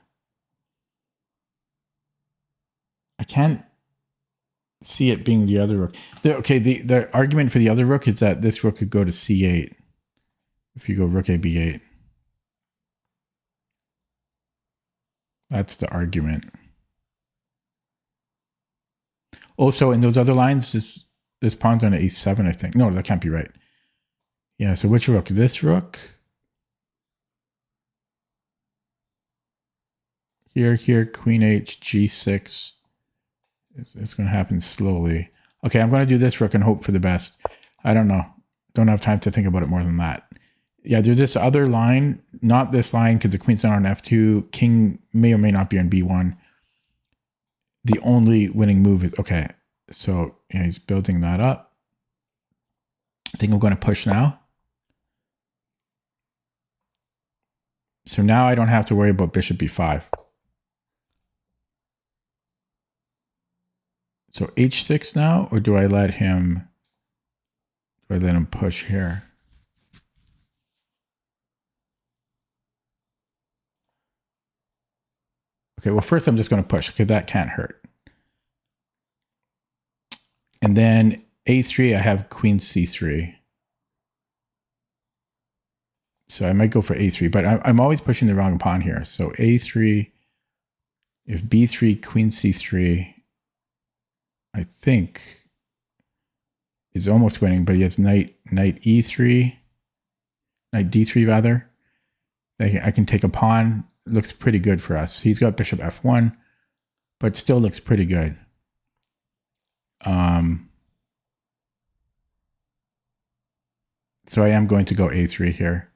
I can't see it being the other rook. The argument for the other rook is that this rook could go to c8 if you go rook a b8. That's the argument. Also, in those other lines, this pawn's on a7, I think. No, that can't be right. Yeah, so which rook? This rook? Here, queen h, g6. It's going to happen slowly. Okay, I'm going to do this rook and hope for the best. I don't know. Don't have time to think about it more than that. Yeah, there's this other line. Not this line, because the queen's not on f2. King may or may not be on b1. The only winning move is... Okay, so yeah, he's building that up. I think I'm going to push now. So now I don't have to worry about bishop b5. So h6 now, or do I let him push here? Okay, well, first I'm just going to push. Okay, that can't hurt. And then a3, I have queen c3. So I might go for a3, but I'm always pushing the wrong pawn here. So a3, if b3, queen c3, I think is almost winning, but he has knight e3, knight d3 rather. I can take a pawn. It looks pretty good for us. He's got bishop f1, but still looks pretty good. So I am going to go a3 here.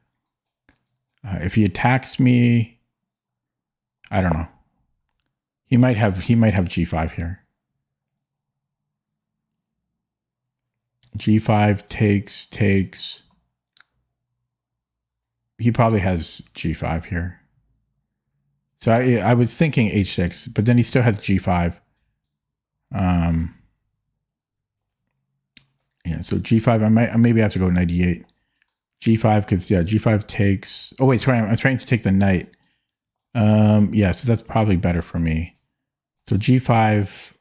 If he attacks me, I don't know. He might have g5 here. g5 takes. He probably has g5 here. So I was thinking h6, but then he still has g5. Yeah, so g5, I maybe have to go knight e8. g5, because yeah, g5 takes. Oh wait, sorry, I'm trying to take the knight. Yeah, so that's probably better for me. So g5.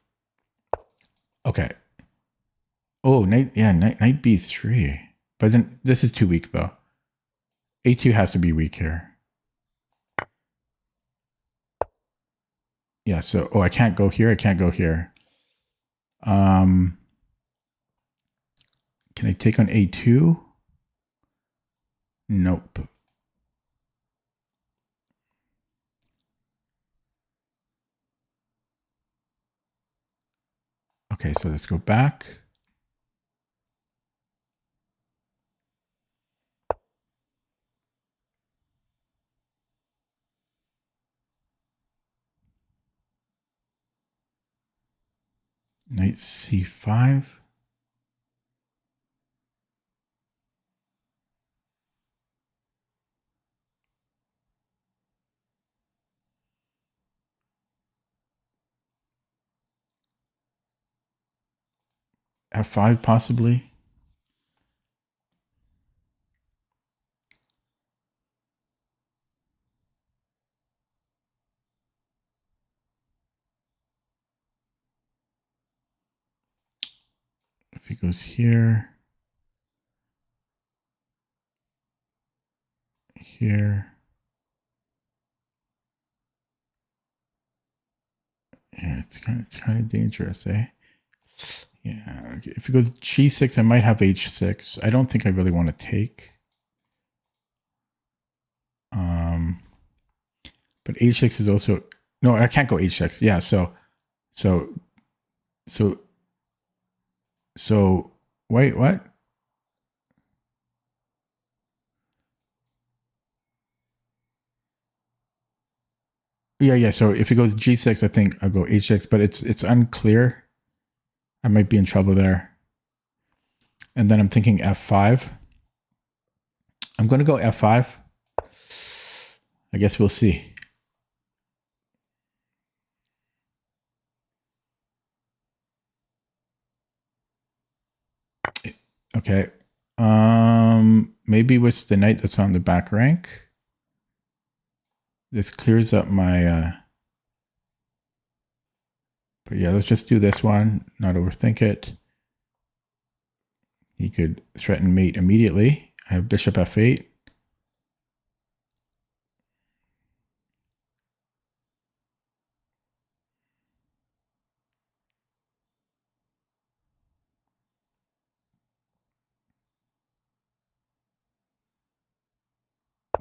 Okay. Oh, knight b3. But then this is too weak though. a2 has to be weak here. Yeah, so I can't go here. I can't go here. Can I take on a2? Nope. Okay, so let's go back. Knight c5. F5 possibly. If he goes here, here. Yeah, it's kind of dangerous, eh? Yeah. Okay. If it goes g6, I might have h6. I don't think I really want to take. But h6 is also no. I can't go h6. Yeah. So wait. What? Yeah. So if it goes g6, I think I'll go h6. But it's unclear. I might be in trouble there. And then I'm thinking f5. I'm going to go f5. I guess we'll see. Okay. Maybe with the knight that's on the back rank. This clears up my but yeah, let's just do this one, not overthink it. He could threaten mate immediately. I have bishop f8.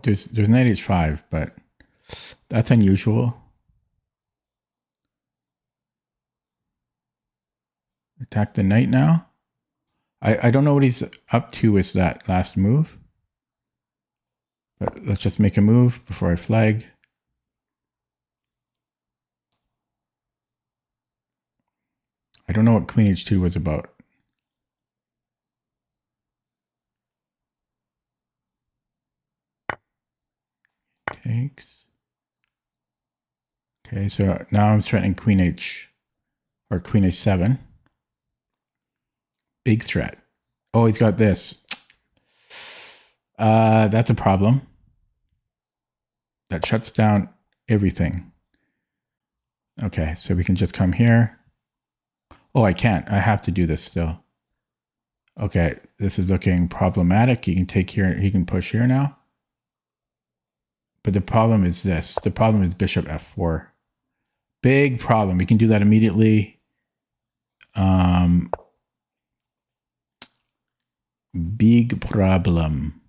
There's knight h5, but that's unusual. Attack the knight now. I don't know what he's up to with that last move. But let's just make a move before I flag. I don't know what queen h2 was about. Takes. Okay, so now I'm threatening queen h or queen h7. Big threat. Oh, he's got this. That's a problem. That shuts down everything. Okay, so we can just come here. Oh, I can't. I have to do this still. Okay, this is looking problematic. He can take here. He can push here now. But the problem is this. The problem is bishop f4. Big problem. We can do that immediately. Big problem.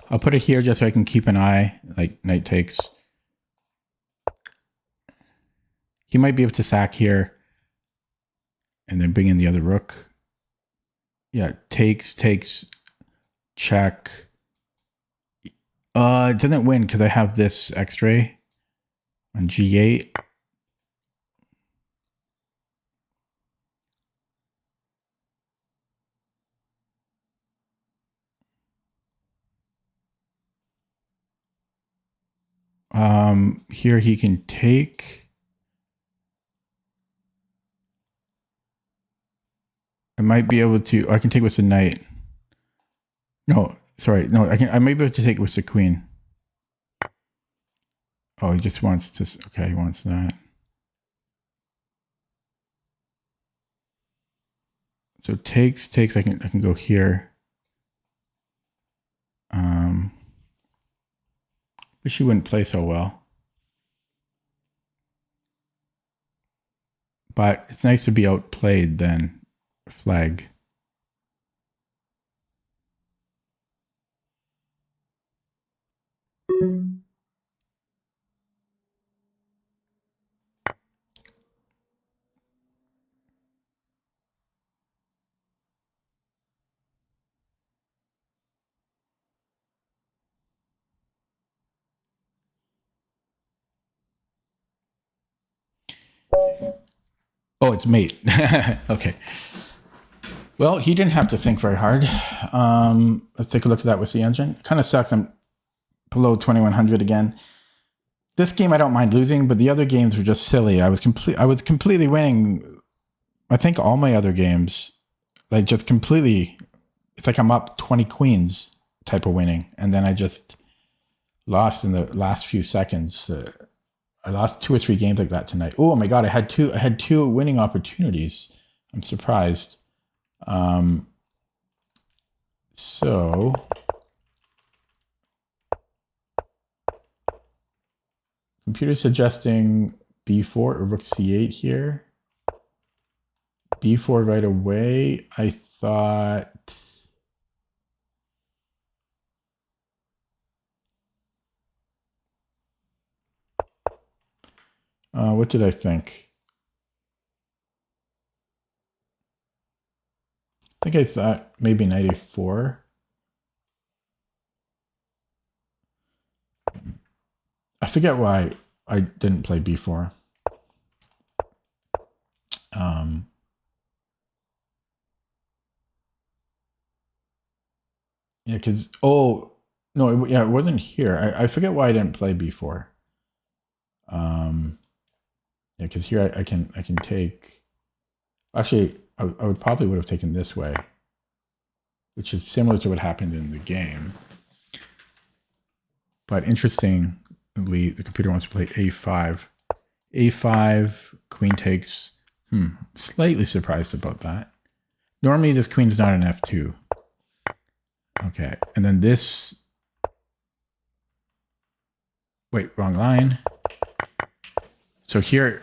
I'll put it here just so I can keep an eye, like knight takes. He might be able to sack here and then bring in the other rook. Yeah, takes, check. It doesn't win because I have this x-ray on g8. Here he can take. I might be able to. I can take with the knight. No, sorry, no. I might be able to take with the queen. Oh, he just wants to. Okay, he wants that. So takes. I can go here. Wish he wouldn't play so well. But it's nice to be outplayed than flag. Oh, it's mate. Okay. Well, he didn't have to think very hard. Let's take a look at that with the engine. Kind of sucks. I'm below 2100 again. This game I don't mind losing, but the other games were just silly. I was completely winning. I think all my other games, like just completely. It's like I'm up 20 queens type of winning, and then I just lost in the last few seconds. I lost 2 or 3 games like that tonight. Oh my god, I had two winning opportunities. I'm surprised. So computer suggesting b4 or rook c8 here. b4 right away. I thought what did I think? I think I thought maybe knight a4. I forget why I didn't play b4. Yeah, because no, it wasn't here. I forget why I didn't play b4. Yeah, because here I can take. Actually, I would probably would have taken this way, which is similar to what happened in the game. But interestingly, the computer wants to play a5. a5, queen takes. Slightly surprised about that. Normally, this queen is not an f2. Okay, and then this. Wait, wrong line. So here,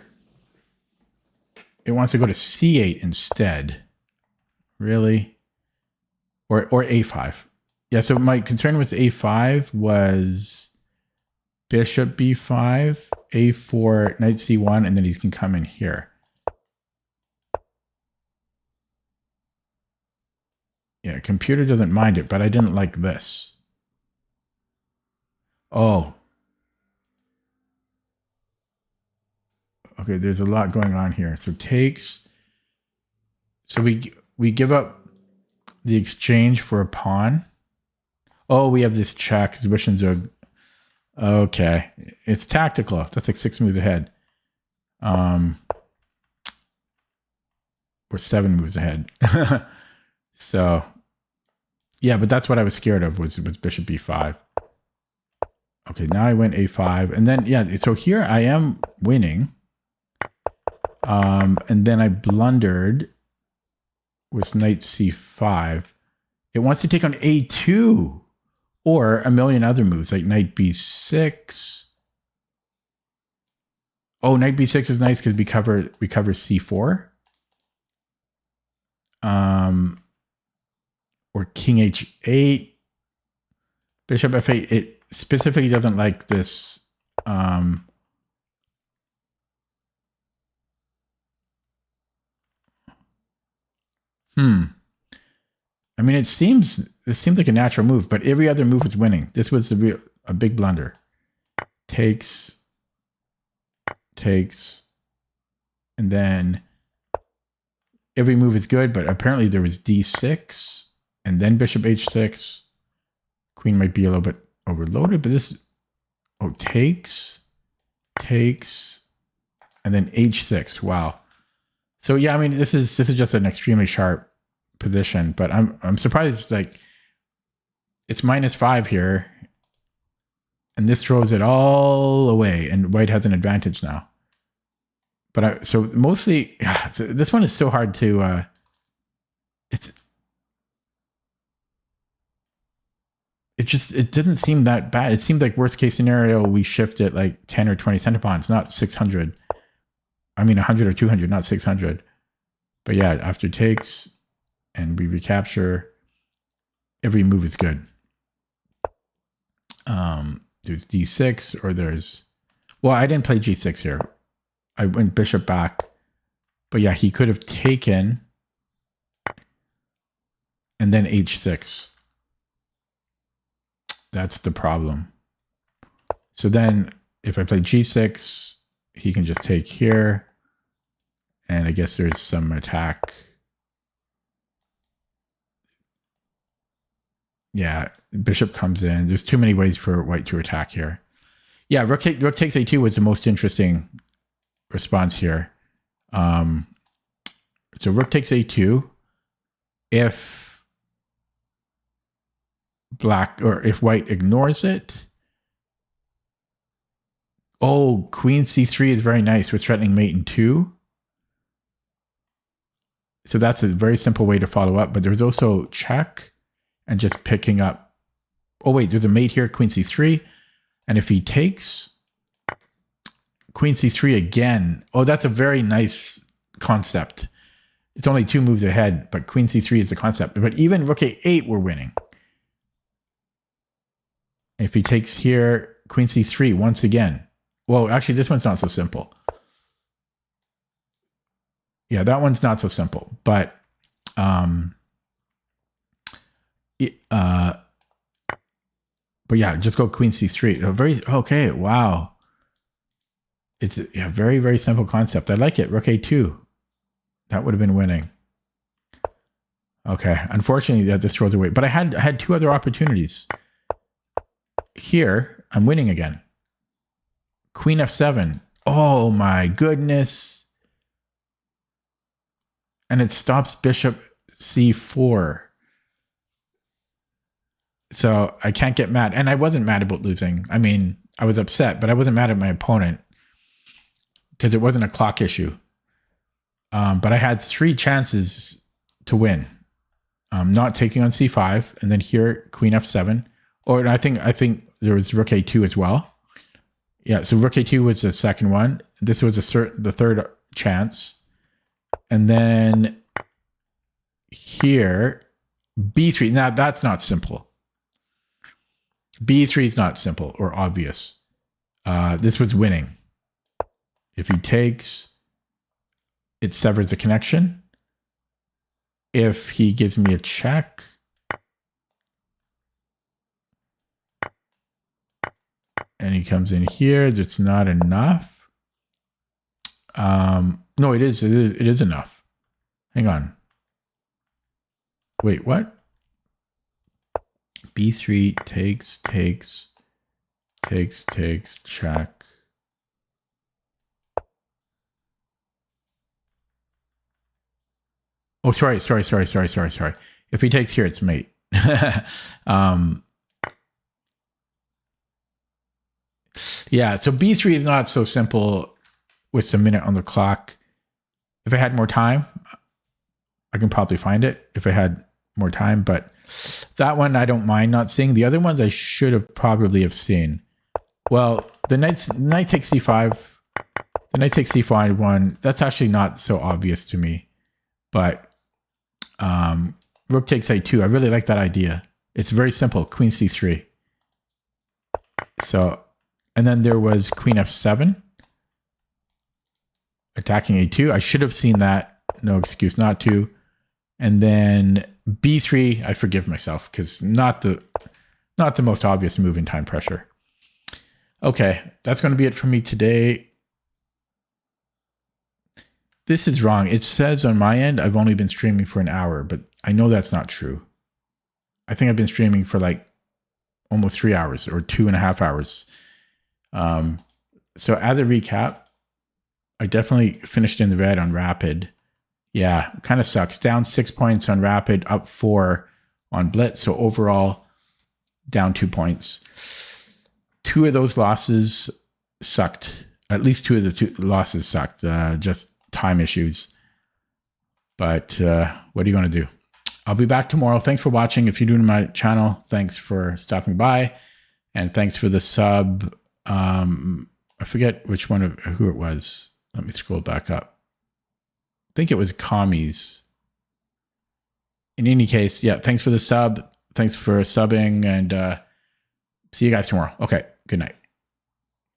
it wants to go to c8 instead. Really? Or a5. Yeah, so my concern with a5 was bishop b5, a4, knight c1, and then he can come in here. Yeah, computer doesn't mind it, but I didn't like this. Oh. Okay, there's a lot going on here. So takes. So we give up the exchange for a pawn. Oh, we have this check. Zwischenzug. Okay, it's tactical. That's like 6 moves ahead. Or 7 moves ahead. So, yeah, but that's what I was scared of was bishop b5. Okay, now I went a5, and then yeah. So here I am winning. And then I blundered with knight c5. It wants to take on a2 or a million other moves like knight b6. Oh, knight b6 is nice because we cover c4. Or king h8. Bishop f8. It specifically doesn't like this. I mean, it seems like a natural move, but every other move is winning. This was a big blunder. Takes, and then every move is good, but apparently there was d6, and then bishop h6. Queen might be a little bit overloaded, but this, takes, and then h6. Wow. So yeah, I mean, this is just an extremely sharp position, but I'm surprised. Like, it's -5 here, and this throws it all away, and white has an advantage now. But so mostly, so this one is so hard to. It didn't seem that bad. It seemed like worst case scenario we shift it like 10 or 20 centipawns, not 600. I mean 100 or 200, not 600. But yeah, after takes and we recapture, every move is good. There's d6 or there's, well, I didn't play g6 here. I went bishop back. But yeah, he could have taken and then h6. That's the problem. So then if I play g6, he can just take here. And I guess there's some attack. Yeah, bishop comes in. There's too many ways for white to attack here. Yeah, rook takes a2 was the most interesting response here. So rook takes a2. If black, or if white ignores it. Oh, queen c3 is very nice with threatening mate in 2. So that's a very simple way to follow up. But there's also check and just picking up. Oh, wait, there's a mate here, queen c3. And if he takes queen c3 again, oh, that's a very nice concept. It's only 2 moves ahead, but queen c3 is the concept. But even rook a8, we're winning. If he takes here, queen c3 once again. Well, actually, this one's not so simple. Yeah, that one's not so simple. But yeah, just go queen c3. Okay, wow. It's a very, very simple concept. I like it. Rook a2. That would have been winning. Okay, unfortunately, that this throws away. But I had 2 other opportunities. Here, I'm winning again. Queen f7. Oh my goodness. And it stops bishop c4. So I can't get mad. And I wasn't mad about losing. I mean, I was upset, but I wasn't mad at my opponent because it wasn't a clock issue. But I had 3 chances to win. Not taking on c5, and then here queen f7. Or I think there was rook a2 as well. Yeah, so rook a2 was the second one. This was the third chance. And then here, b3. Now, that's not simple. b3 is not simple or obvious. This was winning. If he takes, it severs the connection. If he gives me a check, and he comes in here, that's not enough. No, it is enough. Hang on. Wait, what? b3 takes, check. Oh, sorry. If he takes here, it's mate. Yeah, so b3 is not so simple with a minute on the clock. If I had more time, I can probably find it if I had more time, but that one I don't mind not seeing. The other ones I should have probably have seen. Well, the knight takes c5. The knight takes c5 one. That's actually not so obvious to me. But rook takes a2. I really like that idea. It's very simple. Queen c3. So, and then there was queen f7. Attacking a2. I should have seen that. No excuse not to. And then b3, I forgive myself because not the most obvious move in time pressure. Okay, that's going to be it for me today. This is wrong. It says on my end I've only been streaming for an hour, but I know that's not true. I think I've been streaming for like almost 3 hours or 2.5 hours. So as a recap, I definitely finished in the red on Rapid. Yeah, kind of sucks. Down 6 points on Rapid, up 4 on Blitz. So overall, down 2 points. 2 of those losses sucked. At least 2 of the 2 losses sucked. Just time issues. But what are you going to do? I'll be back tomorrow. Thanks for watching. If you're new to my channel, thanks for stopping by. And thanks for the sub. I forget which one of who it was. Let me scroll back up. I think it was Commies. In any case, yeah, thanks for the sub. Thanks for subbing, and see you guys tomorrow. Okay, good night.